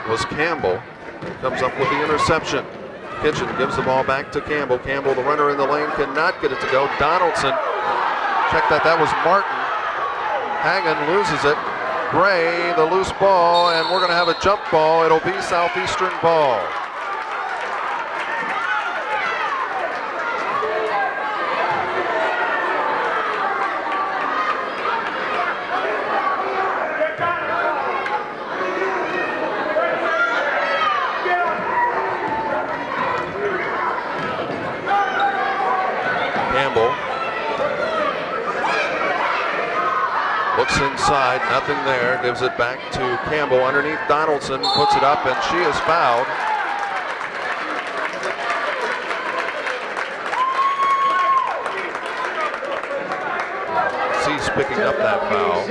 was Campbell. Comes up with the interception. Kitchen gives the ball back to Campbell. Campbell, the runner in the lane, cannot get it to go. Donaldson, check that was Martin. Hagan loses it. Gray, the loose ball, and we're going to have a jump ball. It'll be Southeastern ball. Looks inside, nothing there, gives it back to Campbell underneath Donaldson, puts it up, and she is fouled. Cease picking up that foul.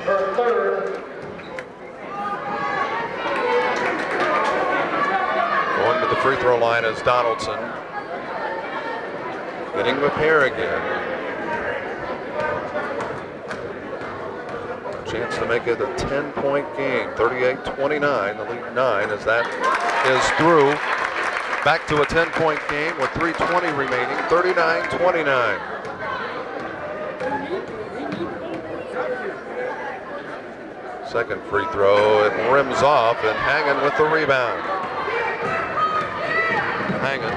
Her third. Going to the free throw line is Donaldson. Getting the pair again. Chance to make it a 10-point game. 38-29, the lead 9 as that is through. Back to a 10-point game with 3:20 remaining. 39-29. Second free throw, it rims off, and Hagan with the rebound. Hagan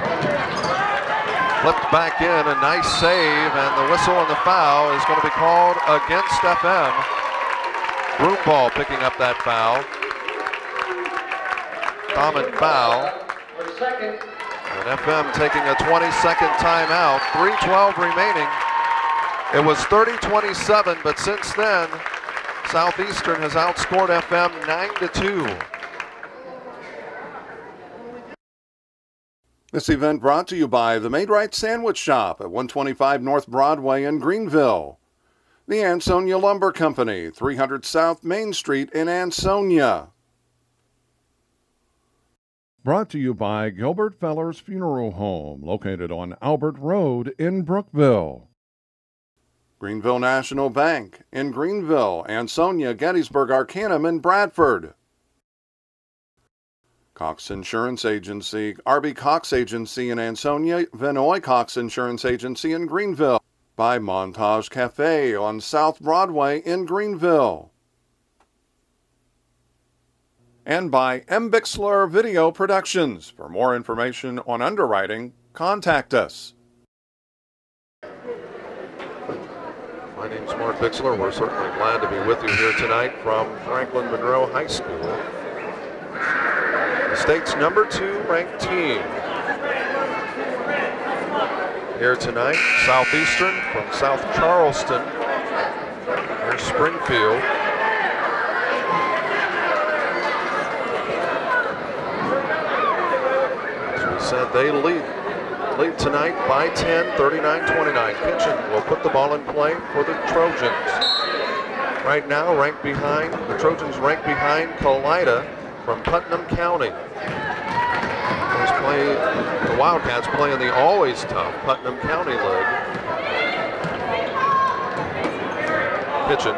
flipped back in, a nice save, and the whistle and the foul is going to be called against FM. Broomball picking up that foul. Common foul. And FM taking a 20-second timeout. 3:12 remaining. It was 30-27, but since then, Southeastern has outscored FM 9-2. This event brought to you by the Made Right Sandwich Shop at 125 North Broadway in Greenville. The Ansonia Lumber Company, 300 South Main Street in Ansonia. Brought to you by Gilbert Feller's Funeral Home, located on Albert Road in Brookville. Greenville National Bank in Greenville, Ansonia, Gettysburg, Arcanum, and Bradford. Cox Insurance Agency, R.B. Cox Agency in Ansonia, Vinoy Cox Insurance Agency in Greenville. By Montage Cafe on South Broadway in Greenville. And by M. Bixler Video Productions. For more information on underwriting, contact us. My name's Mark Bixler. We're certainly glad to be with you here tonight from Franklin-Monroe High School. The state's number 2 ranked team. Here tonight, Southeastern from South Charleston. Here's Springfield. As we said, they lead tonight by 10, 39-29. Kitchen will put the ball in play for the Trojans. Right now, the Trojans ranked behind Kalida from Putnam County. The Wildcats play in the always tough Putnam County League. Kitchen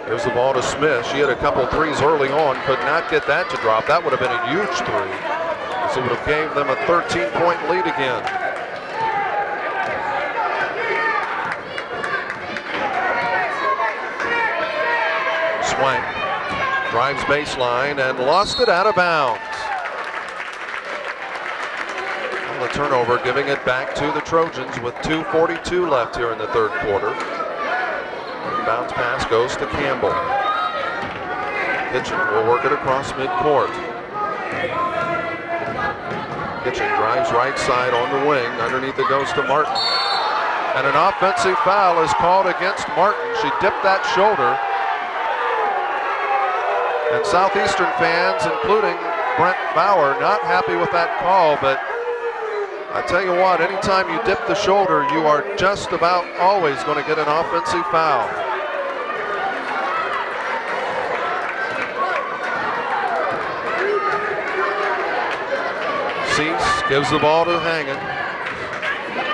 gives the ball to Smith. She had a couple threes early on, could not get that to drop. That would have been a huge three. So it would have gave them a 13-point lead again. Swank drives baseline and lost it out of bounds. The turnover, giving it back to the Trojans with 2:42 left here in the third quarter. Bounce pass goes to Campbell. Kitchen will work it across midcourt. Kitchen drives right side on the wing. Underneath it goes to Martin. And an offensive foul is called against Martin. She dipped that shoulder. And Southeastern fans, including Brent Bauer, not happy with that call, but I tell you what, anytime you dip the shoulder, you are just about always going to get an offensive foul. Cease gives the ball to Hangen.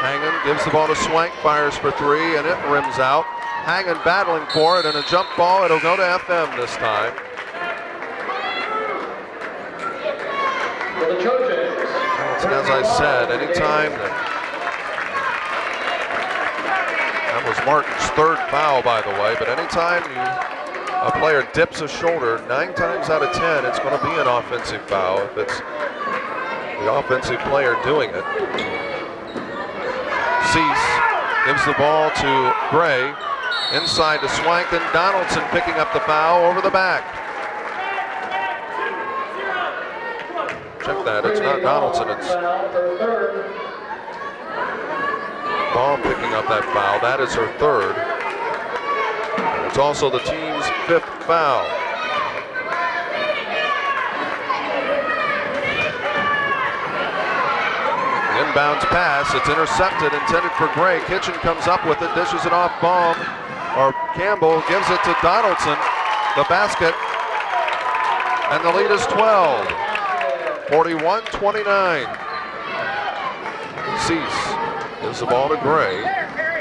Hangen gives the ball to Swank, fires for three, and it rims out. Hangen battling for it, and a jump ball. It'll go to FM this time. For the Trojans. As I said, anytime that was Martin's third foul, by the way, but anytime a player dips a shoulder, 9 times out of 10, it's going to be an offensive foul if it's the offensive player doing it. Cease gives the ball to Gray, inside to Swank, and Donaldson picking up the foul over the back. Check that, it's not Donaldson, it's Baum picking up that foul. That is her third. It's also the team's 5th foul. Inbounds pass, it's intercepted, intended for Gray. Kitchen comes up with it, dishes it off Baum, or Campbell gives it to Donaldson. The basket, and the lead is 12. 41-29. Cease gives the ball to Gray.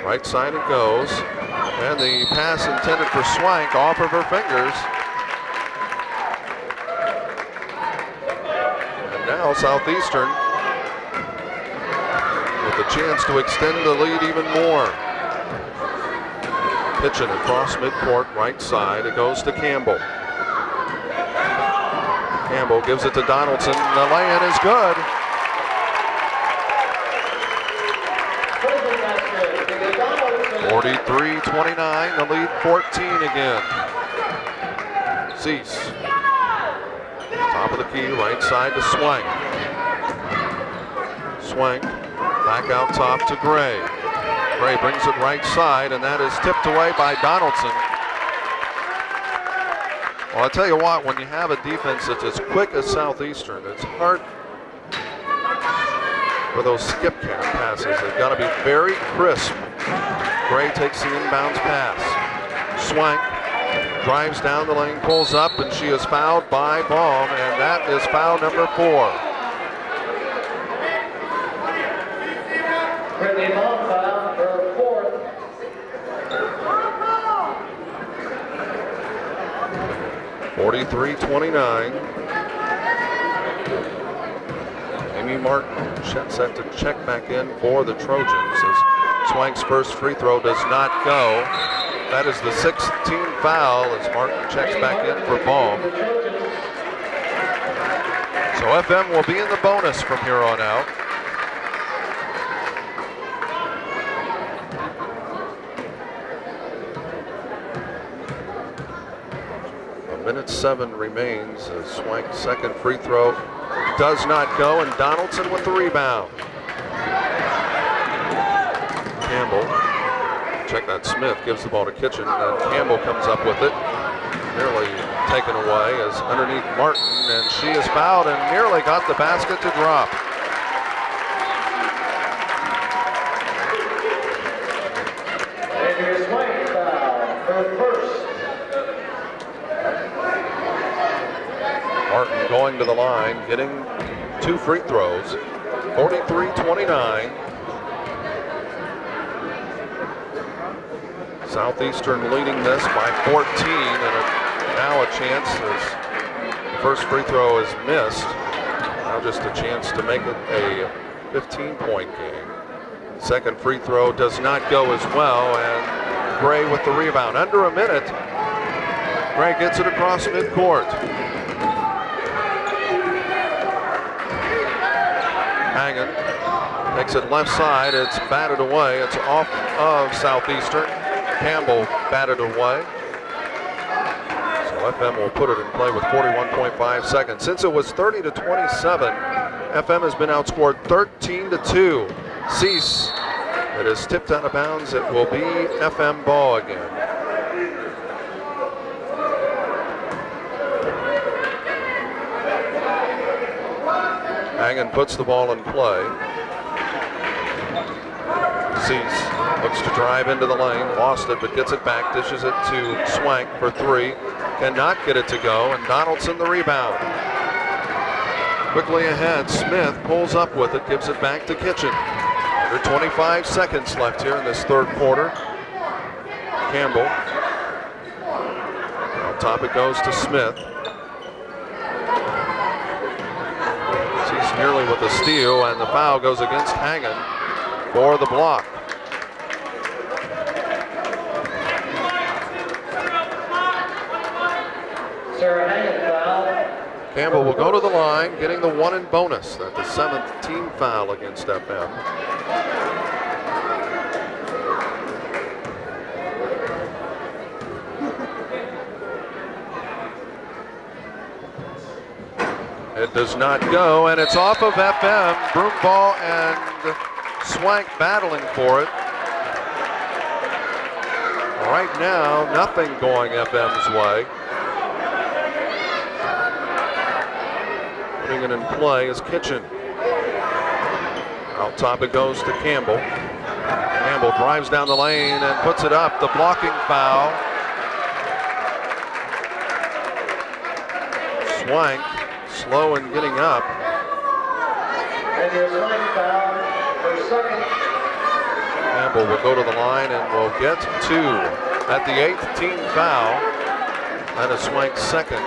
Right side it goes. And the pass intended for Swank off of her fingers. And now Southeastern with a chance to extend the lead even more. Kitchen across midcourt, right side. It goes to Campbell. Campbell gives it to Donaldson. The lay-in is good. (43-29), the lead 14 again. Cease. Top of the key, right side to Swank. Swank back out top to Gray. Gray brings it right side, and that is tipped away by Donaldson. Well, I'll tell you what, when you have a defense that's as quick as Southeastern, it's hard for those skip passes. They've got to be very crisp. Gray takes the inbounds pass. Swank drives down the lane, pulls up, and she is fouled by Baum, and that is foul number 4. Brittany Baum foul, her 4th. (43-29). Amy Martin set to check back in for the Trojans as Swank's first free throw does not go. That is the 16th foul as Martin checks back in for Baum. So FM will be in the bonus from here on out. Minute 7 remains as Swank's second free throw does not go, and Donaldson with the rebound. Campbell, check that, Smith gives the ball to Kitchen, and Campbell comes up with it. Nearly taken away as underneath Martin, and she is fouled and nearly got the basket to drop. And here's Swank foul, her first. Martin going to the line, getting 2 free throws, 43-29. Southeastern leading this by 14, and now a chance as the first free throw is missed. Now just a chance to make it a 15-point game. Second free throw does not go as well, and Gray with the rebound. Under a minute, Gray gets it across midcourt. Hangen takes it left side. It's batted away. It's off of Southeastern. Campbell batted away. So FM will put it in play with 41.5 seconds. Since it was 30-27, FM has been outscored 13-2. Cease. It is tipped out of bounds. It will be FM ball again. Hangen puts the ball in play. Cease looks to drive into the lane, lost it, but gets it back, dishes it to Swank for 3. Cannot get it to go, and Donaldson the rebound. Quickly ahead, Smith pulls up with it, gives it back to Kitchen. Under 25 seconds left here in this third quarter. Campbell. On top it goes to Smith. He's nearly with a steal, and the foul goes against Hagan for the block. Sarah Hagan foul. Campbell will go to the line, getting the 1 in bonus. That's the 7th team foul against FM. It does not go, and it's off of FM. Broomball and Swank battling for it. Right now, nothing going FM's way. Putting it in play is Kitchen. Out top it goes to Campbell. Campbell drives down the lane and puts it up. The blocking foul. Swank slow in getting up. And your Swank foul for second. Campbell will go to the line and will get 2 at the 8th team foul. That is Swank's second.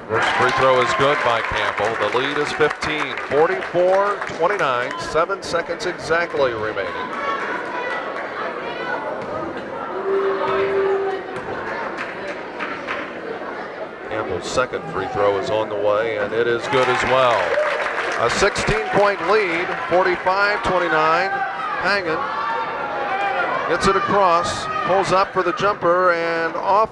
First free throw is good by Campbell. The lead is 15, 44-29, 7 seconds exactly remaining. Campbell's second free throw is on the way, and it is good as well. A 16-point lead, 45-29. Hagan gets it across, pulls up for the jumper, and off.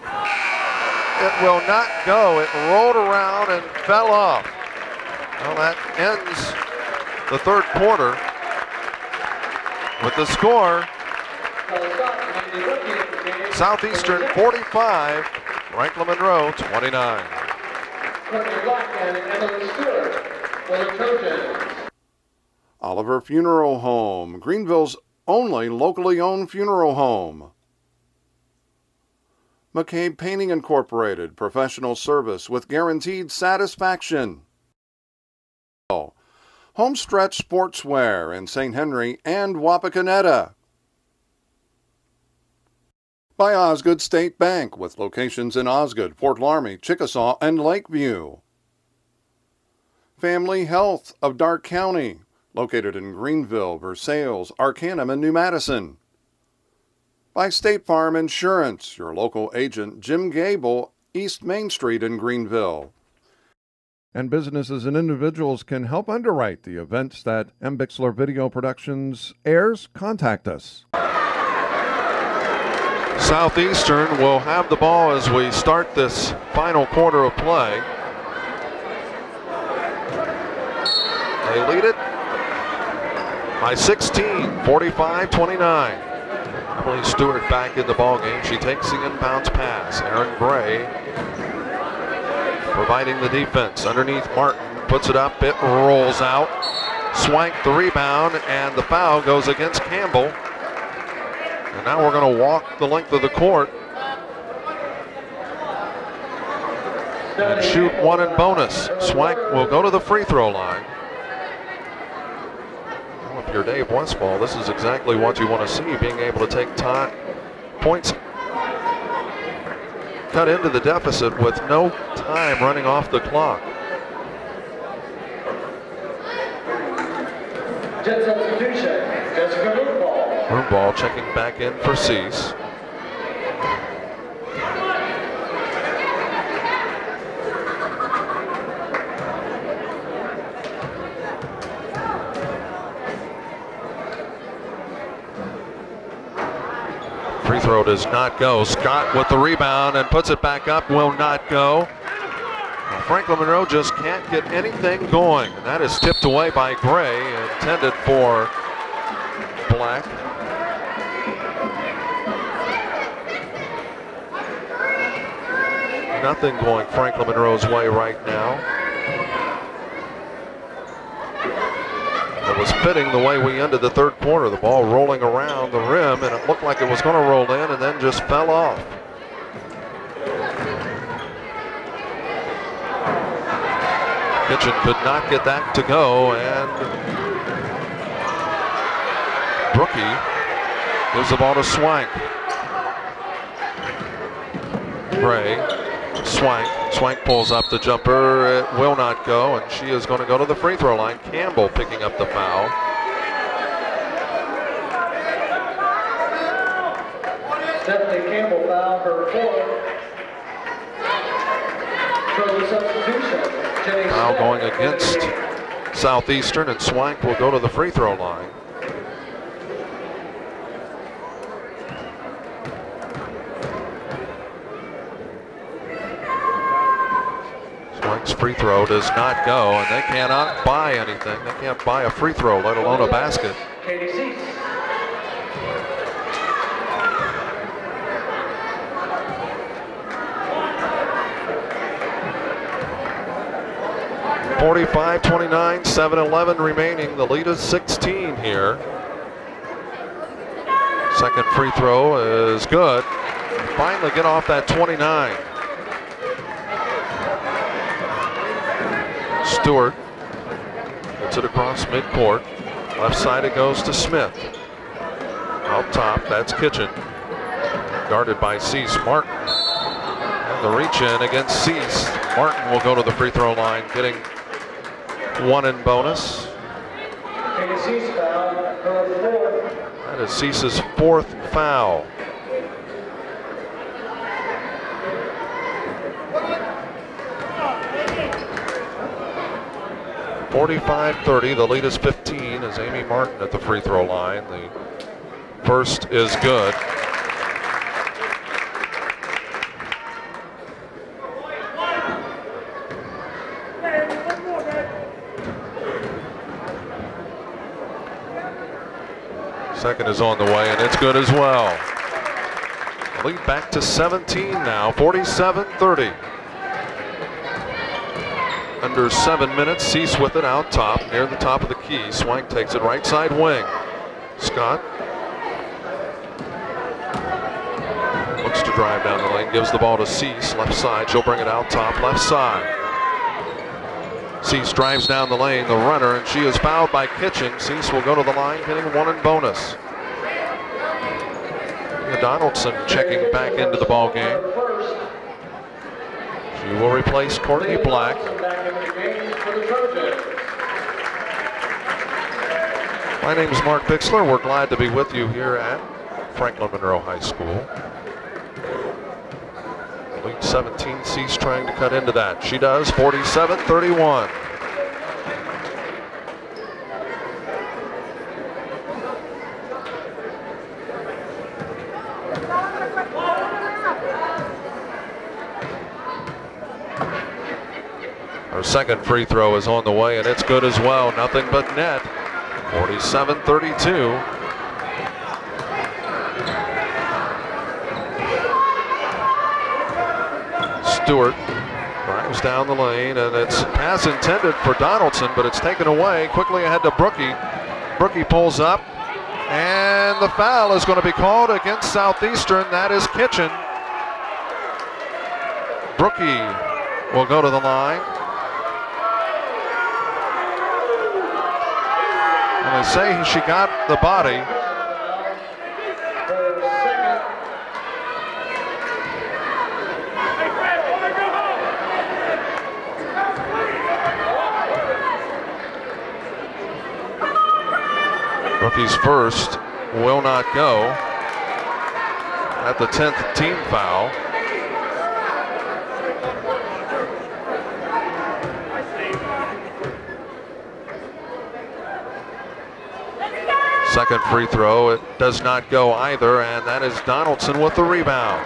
It will not go. It rolled around and fell off. Well, that ends the third quarter with the score. Southeastern 45, Franklin-Monroe 29. Oliver Funeral Home, Greenville's only locally owned funeral home. McCabe Painting Incorporated, professional service with guaranteed satisfaction. Homestretch Sportswear in St. Henry and Wapakoneta. By Osgood State Bank with locations in Osgood, Fort Laramie, Chickasaw, and Lakeview. Family Health of Darke County, located in Greenville, Versailles, Arcanum, and New Madison. By State Farm Insurance, your local agent Jim Gable, East Main Street in Greenville. And businesses and individuals can help underwrite the events that M. Bixler Video Productions airs. Contact us. Southeastern will have the ball as we start this final quarter of play. They lead it by 16, 45-29. Emily Stewart back in the ballgame. She takes the inbounds pass. Aaron Gray providing the defense. Underneath Martin, puts it up, it rolls out. Swank the rebound, and the foul goes against Campbell. And now we're going to walk the length of the court and shoot 1 in bonus. Swank will go to the free throw line. If you're Dave Westfall, this is exactly what you want to see, being able to take points cut into the deficit with no time running off the clock. Jet substitution, Jessica Broomball. Broomball checking back in for Cease. Free throw does not go. Scott with the rebound and puts it back up, will not go. Well, Franklin-Monroe just can't get anything going. And that is tipped away by Gray, intended for Black. Nothing going Franklin-Monroe's way right now. It was fitting the way we ended the third quarter. The ball rolling around the rim, and it looked like it was going to roll in and then just fell off. Kitchen could not get that to go, and Brookie gives the ball to Swank. Gray, Swank pulls up the jumper. It will not go, and she is going to go to the free throw line. Campbell picking up the foul. Stephanie Campbell foul, her fourth. Trojan substitution. Jenny Foul Smith going in the against game. Southeastern, and Swank will go to the free throw line. Swank's free throw does not go, and they cannot buy anything. They can't buy a free throw, let alone a basket. Katie Cease. 45-29, 7-11 remaining. The lead is 16 here. Second free throw is good. Finally get off that 29. Stewart gets it across midcourt. Left side it goes to Smith. Out top, that's Kitchen. Guarded by Cease. Martin. And the reach in against Cease. Martin will go to the free throw line, getting one in bonus. Katie Cease foul, her fourth. That is Cease's fourth foul. (45-30). The lead is 15 as Amy Martin at the free throw line. The first is good. Second is on the way, and it's good as well. Lead back to 17 now, 47-30. Under 7 minutes, Cease with it out top, near the top of the key. Swank takes it right side wing. Scott looks to drive down the lane, gives the ball to Cease, left side. She'll bring it out top, left side. Cease drives down the lane, the runner, and she is fouled by Kitchen. Cease will go to the line, getting one in bonus. Donaldson checking back into the ball game. She will replace Courtney Black. My name is Mark Bixler. We're glad to be with you here at Franklin-Monroe High School. Lead 17, Cease trying to cut into that. She does, 47-31. Her second free throw is on the way, and it's good as well. Nothing but net. 47-32. Stewart drives down the lane, and it's pass intended for Donaldson, but it's taken away. Quickly ahead to Brookie. Brookie pulls up, and the foul is going to be called against Southeastern. That is Kitchen. Brookie will go to the line. And they say she got the body. Rookie's first will not go at the 10th team foul. Second free throw, it does not go either, and that is Donaldson with the rebound.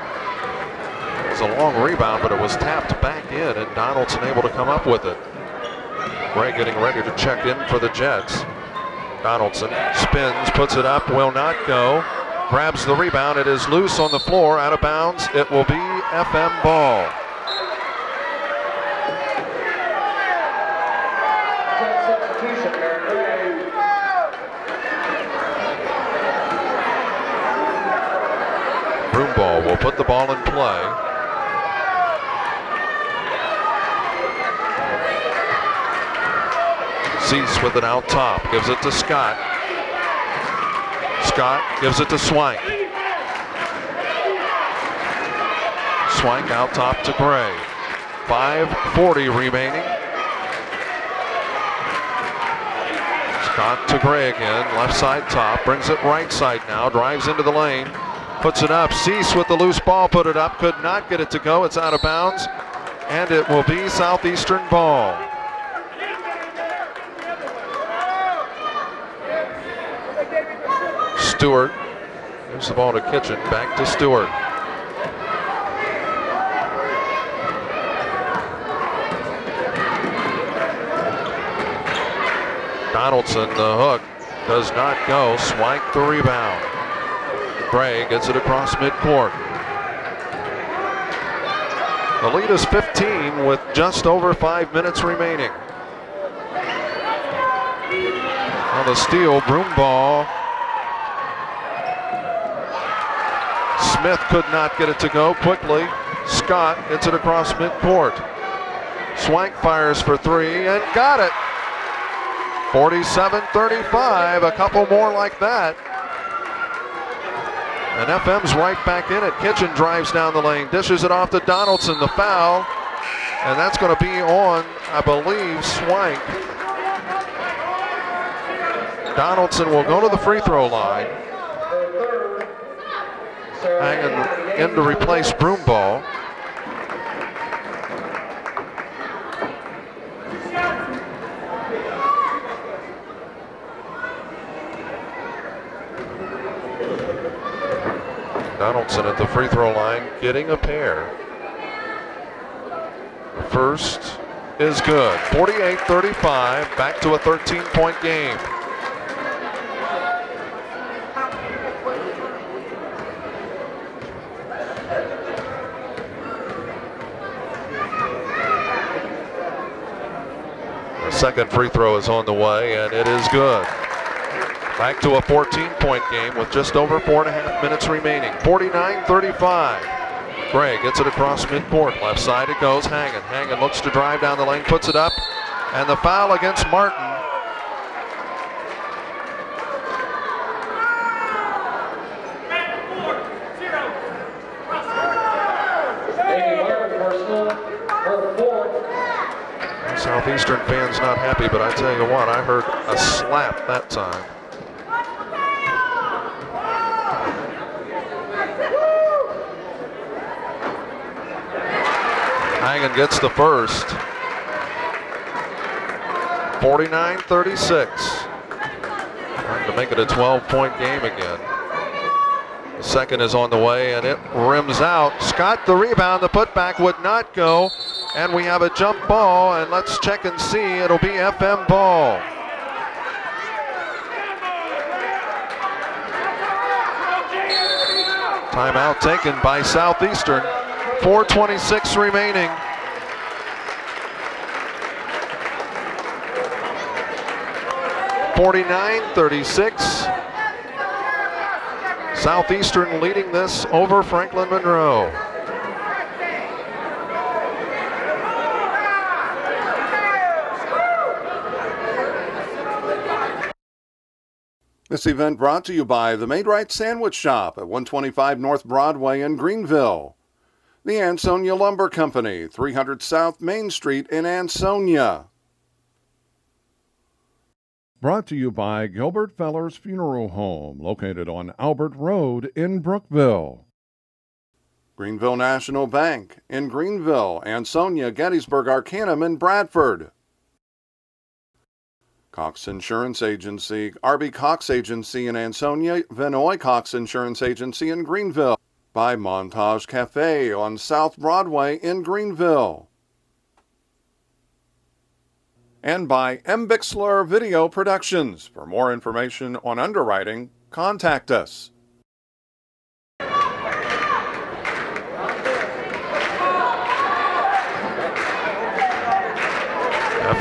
It was a long rebound, but it was tapped back in, and Donaldson able to come up with it. Gray getting ready to check in for the Jets. Donaldson spins, puts it up, will not go. Grabs the rebound, it is loose on the floor, out of bounds. It will be FM ball. will put the ball in play. Cease with it out top, gives it to Scott. Scott gives it to Swank. Swank out top to Gray. 5:40 remaining. Scott to Gray again, left side top, brings it right side now, drives into the lane, puts it up. Cease with the loose ball, put it up, could not get it to go. It's out of bounds, and it will be Southeastern ball. Stewart gives the ball to Kitchen, back to Stewart. Donaldson, the hook, does not go. Swank the rebound. Gray gets it across midcourt. The lead is 15 with just over 5 minutes remaining. On the steal, broom ball. Smith could not get it to go quickly. Scott gets it across midcourt. Swank fires for three and got it. 47-35, a couple more like that. And FM's right back in it. Kitchen drives down the lane, dishes it off to Donaldson, the foul. And that's going to be on, I believe, Swank. Donaldson will go to the free throw line. Hanging in to replace Broomball. Donaldson at the free throw line getting a pair. The first is good. 48-35, back to a 13-point game. The second free throw is on the way, and it is good. Back to a 14-point game with just over 4.5 minutes remaining. 49-35. Gray gets it across midcourt. Left side it goes. Hangen. Hangen looks to drive down the lane, puts it up, and the foul against Martin. Southeastern fans not happy, but I tell you what, I heard a slap that time. Hagen gets the first. 49-36. Trying to make it a 12-point game again. The second is on the way, and it rims out. Scott the rebound. The putback would not go. And we have a jump ball, and let's check and see. It'll be FM ball. Timeout taken by Southeastern. 4:26 remaining. (49-36). Southeastern leading this over Franklin-Monroe. This event brought to you by the Made Right Sandwich Shop at 125 North Broadway in Greenville. The Ansonia Lumber Company, 300 South Main Street in Ansonia. Brought to you by Gilbert Feller's Funeral Home, located on Albert Road in Brookville. Greenville National Bank in Greenville, Ansonia, Gettysburg, Arcanum, and Bradford. Cox Insurance Agency, R.B. Cox Agency in Ansonia, Vinoy Cox Insurance Agency in Greenville. By Montage Cafe on South Broadway in Greenville. And by M. Bixler Video Productions. For more information on underwriting, contact us.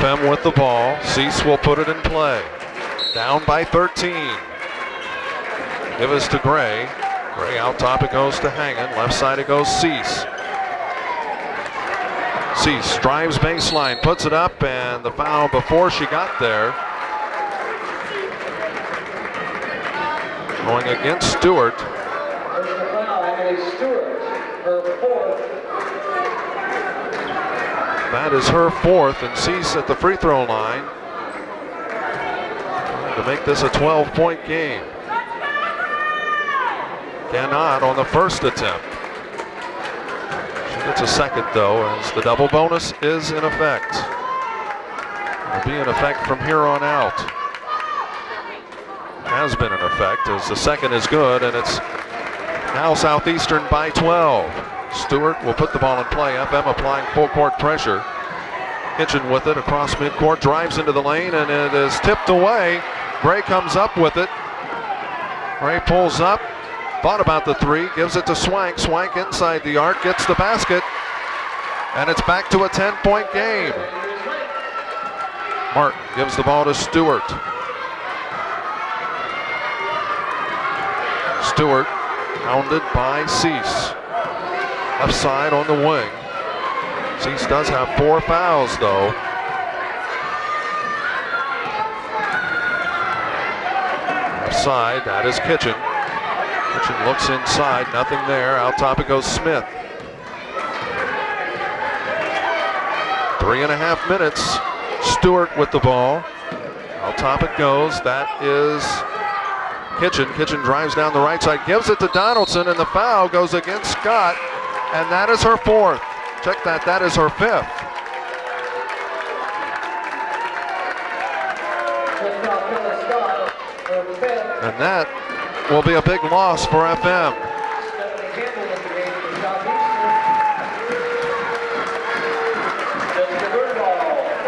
FM with the ball. Cease will put it in play. Down by 13. Give us to Gray. Gray out top, it goes to Hangen. Left side it goes Cease. Cease drives baseline, puts it up, and the foul before she got there. Going against Stewart. That is her fourth, and Cease at the free throw line to make this a 12-point game. Cannot on the first attempt. She gets a second though, as the double bonus is in effect. Will be in effect from here on out. Has been in effect as the second is good, and it's now Southeastern by 12. Stewart will put the ball in play. FM applying full court pressure. Kitchen with it across midcourt, drives into the lane, and it is tipped away. Gray comes up with it. Gray pulls up, thought about the three, gives it to Swank. Swank inside the arc, gets the basket, and it's back to a 10-point game. Martin gives the ball to Stewart. Stewart hounded by Cease. Left side on the wing. Cease does have 4 fouls though. Left side, that is Kitchen. Kitchen looks inside, nothing there. Out top it goes Smith. 3.5 minutes. Stewart with the ball. Out top it goes. That is Kitchen. Kitchen drives down the right side, gives it to Donaldson, and the foul goes against Scott, and that is her fourth. Check that, that is her fifth. And that will be a big loss for FM.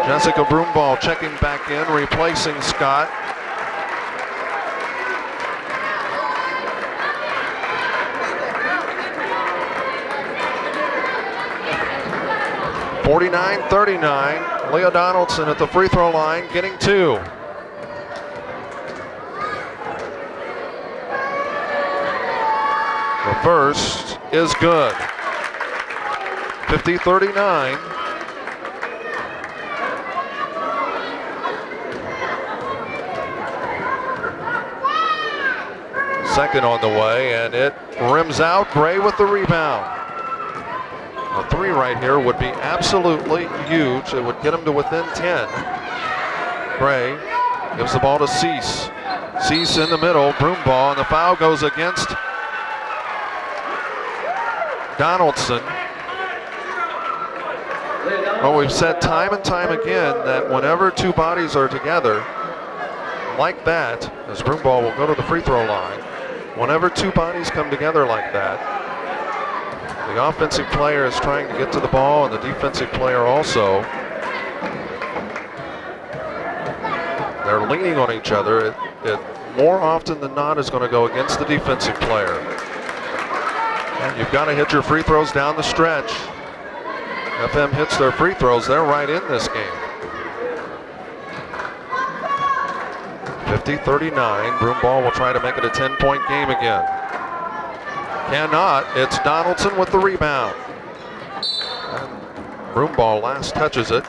Jessica Broomball checking back in, replacing Scott. (49-39). Leah Donaldson at the free throw line, getting 2. The first is good. 50-39. Second on the way, and it rims out. Gray with the rebound. A 3 right here would be absolutely huge. It would get him to within 10. Gray gives the ball to Cease. Cease in the middle, Broomball, and the foul goes against Donaldson. Well, we've said time and time again that whenever two bodies are together like that, as Broomball will go to the free throw line, whenever two bodies come together like that, the offensive player is trying to get to the ball, and the defensive player also. They're leaning on each other. It more often than not is going to go against the defensive player. And you've got to hit your free throws down the stretch. FM hits their free throws, they're right in this game. 50-39, Broomball will try to make it a 10-point game again. Cannot, it's Donaldson with the rebound. And Broomball last touches it.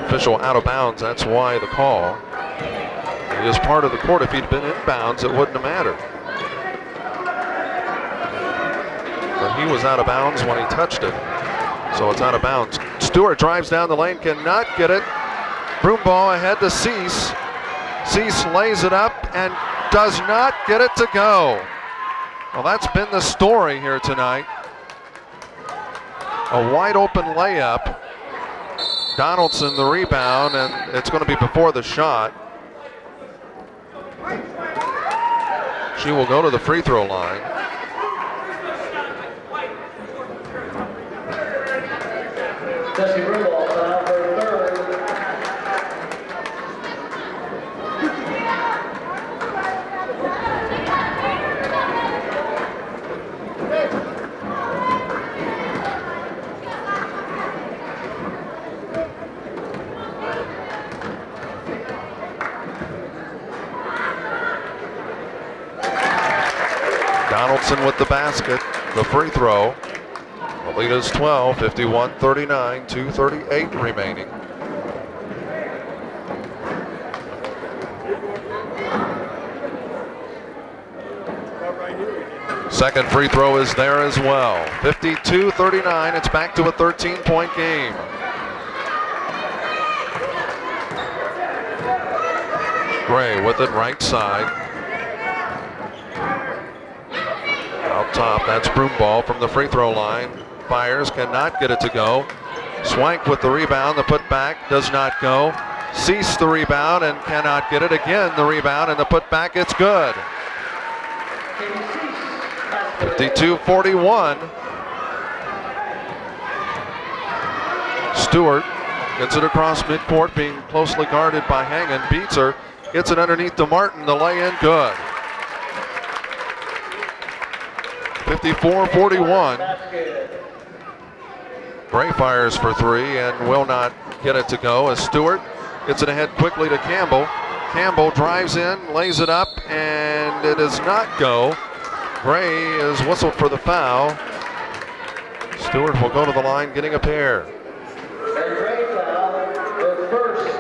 Official out of bounds, that's why the call. He is part of the court. If he'd been in bounds, it wouldn't have mattered. But he was out of bounds when he touched it, so it's out of bounds. Stewart drives down the lane, cannot get it. Broomball ahead to Cease. Cease lays it up and does not get it to go. Well, that's been the story here tonight. A wide open layup. Donaldson the rebound, and it's going to be before the shot. She will go to the free throw line. Jesse Broomball foul for third. Donaldson with the basket, the free throw. The lead is 12, 51-39, 2:38 remaining. Second free throw is there as well. 52-39, it's back to a 13-point game. Gray with it right side. Out top, that's Broomball from the free throw line. Fires, cannot get it to go. Swank with the rebound, the putback does not go. Cease the rebound and cannot get it. Again the rebound and the putback, it's good. 52-41. Stewart gets it across midcourt, being closely guarded by Hangen. Beats her, gets it underneath to Martin, the lay-in good. 54-41. Gray fires for three and will not get it to go as Stewart gets it ahead quickly to Campbell. Campbell drives in, lays it up, and it does not go. Gray is whistled for the foul. Stewart will go to the line getting a pair. Gray foul, the first.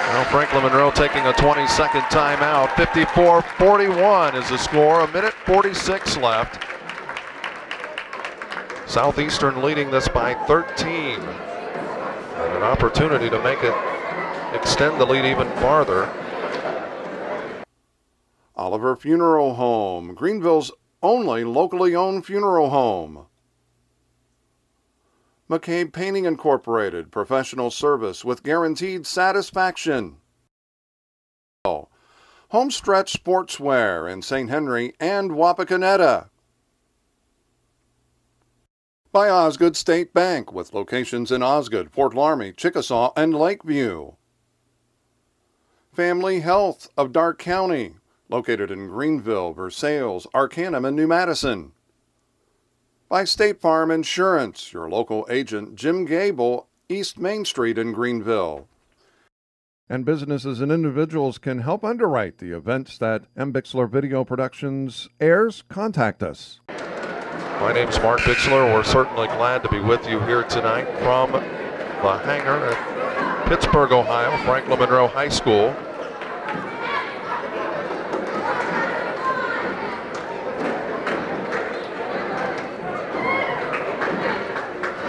Now Franklin-Monroe taking a 20-second timeout. 54-41 is the score. 1:46 left. Southeastern leading this by 13. And an opportunity to make it extend the lead even farther. Oliver Funeral Home, Greenville's only locally owned funeral home. McCabe Painting Incorporated, professional service with guaranteed satisfaction. Homestretch Sportswear in St. Henry and Wapakoneta. By Osgood State Bank with locations in Osgood, Fort Laramie, Chickasaw, and Lakeview. Family Health of Darke County, located in Greenville, Versailles, Arcanum, and New Madison. By State Farm Insurance, your local agent Jim Gable, East Main Street in Greenville. And businesses and individuals can help underwrite the events that Bixler Video Productions airs. Contact us. My name's Mark Bixler. We're certainly glad to be with you here tonight from the hangar at Pitsburg, Ohio, Franklin-Monroe High School.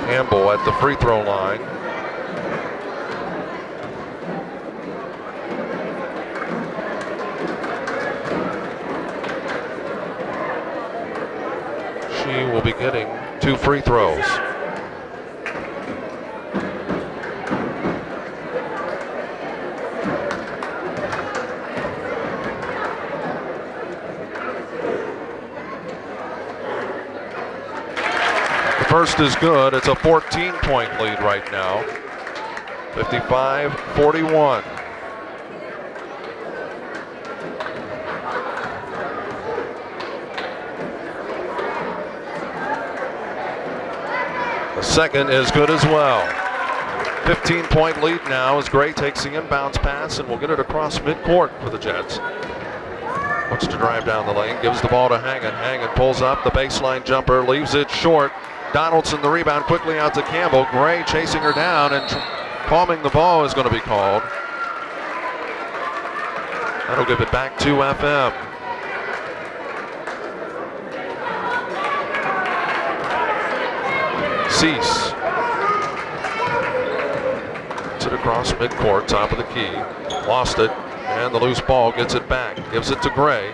Campbell at the free throw line. She will be getting 2 free throws. First is good. It's a 14-point lead right now. 55-41. The second is good as well. 15-point lead now as Gray takes the inbounds pass and will get it across midcourt for the Jets. Wants to drive down the lane, gives the ball to Hangen. Hangen pulls up the baseline jumper, leaves it short. Donaldson the rebound quickly out to Campbell. Gray chasing her down and palming the ball is going to be called. That'll give it back to FM. Cease. Gets it across midcourt, top of the key. Lost it, and the loose ball gets it back. Gives it to Gray.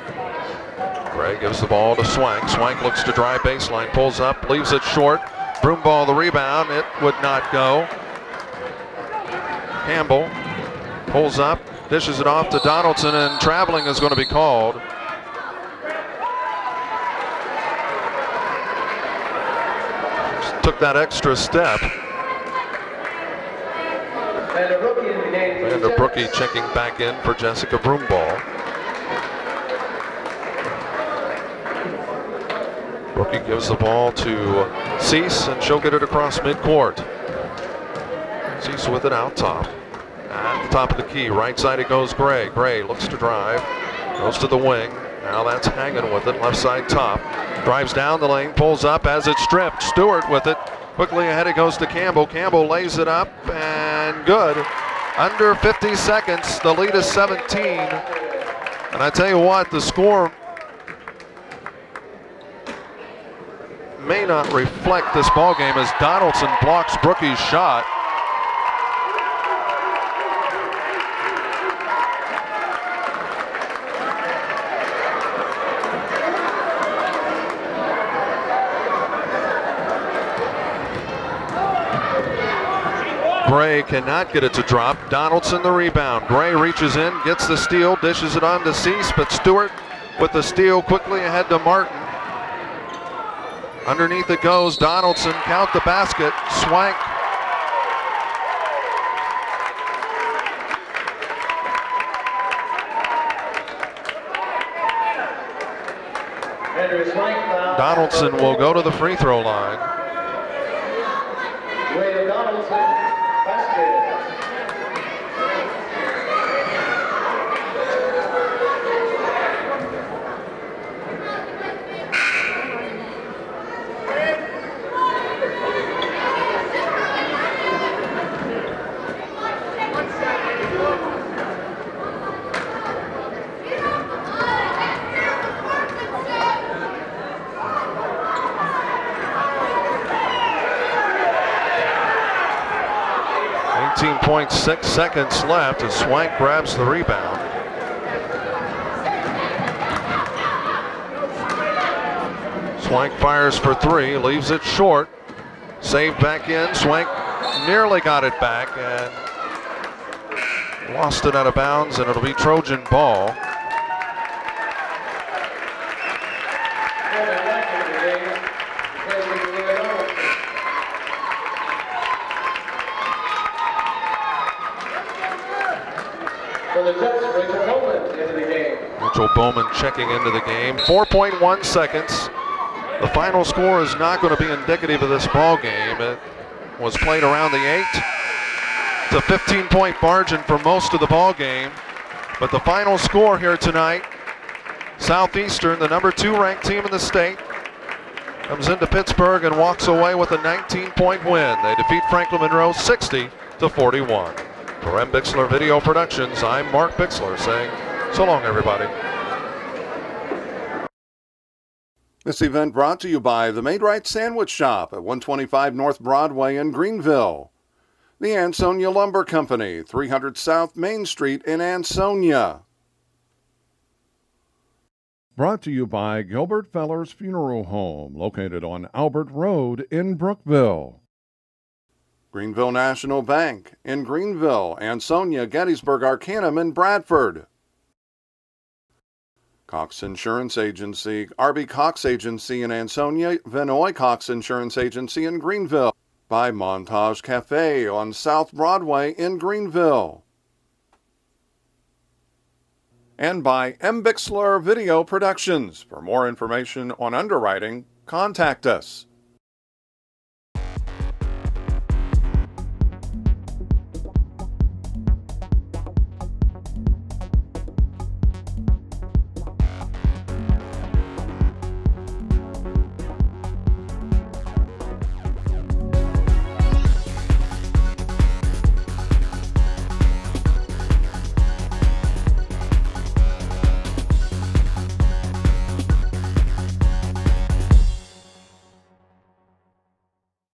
Gray gives the ball to Swank. Swank looks to drive baseline, pulls up, leaves it short. Broomball the rebound, it would not go. Campbell pulls up, dishes it off to Donaldson, and traveling is going to be called. Just took that extra step. And a rookie checking back in for Jessica Broomball. Rookie gives the ball to Cease, and she'll get it across midcourt. Cease with it out top. At top of the key. Right side it goes Gray. Gray looks to drive. Goes to the wing. Now that's hanging with it. Left side top. Drives down the lane. Pulls up as it's stripped. Stewart with it. Quickly ahead it goes to Campbell. Campbell lays it up and good. Under 50 seconds. The lead is 17. And I tell you what, the score may not reflect this ball game as Donaldson blocks Brookie's shot. Gray cannot get it to drop. Donaldson the rebound. Gray reaches in, gets the steal, dishes it on to Cease, but Stewart with the steal quickly ahead to Martin. Underneath it goes. Donaldson, count the basket. Swank. Donaldson will go to the free throw line. Donaldson, basket. .6 seconds left as Swank grabs the rebound. Swank fires for three, leaves it short. Saved back in. Swank nearly got it back and lost it out of bounds, and it'll be Trojan ball. Mitchell Bowman checking into the game. 4.1 seconds. The final score is not going to be indicative of this ball game. It was played around the 8. It's a 15-point margin for most of the ball game. But the final score here tonight, Southeastern, the number 2 ranked team in the state, comes into Pittsburgh and walks away with a 19-point win. They defeat Franklin-Monroe 60-41. For M. Bixler Video Productions, I'm Mark Bixler saying so long, everybody. This event brought to you by the Made Right Sandwich Shop at 125 North Broadway in Greenville. The Ansonia Lumber Company, 300 South Main Street in Ansonia. Brought to you by Gilbert Feller's Funeral Home, located on Albert Road in Brookville. Greenville National Bank in Greenville, Ansonia, Gettysburg, Arcanum, and Bradford. Cox Insurance Agency, RB Cox Agency in Ansonia, Vinoy Cox Insurance Agency in Greenville. By Montage Cafe on South Broadway in Greenville. And by M. Bixler Video Productions. For more information on underwriting, contact us.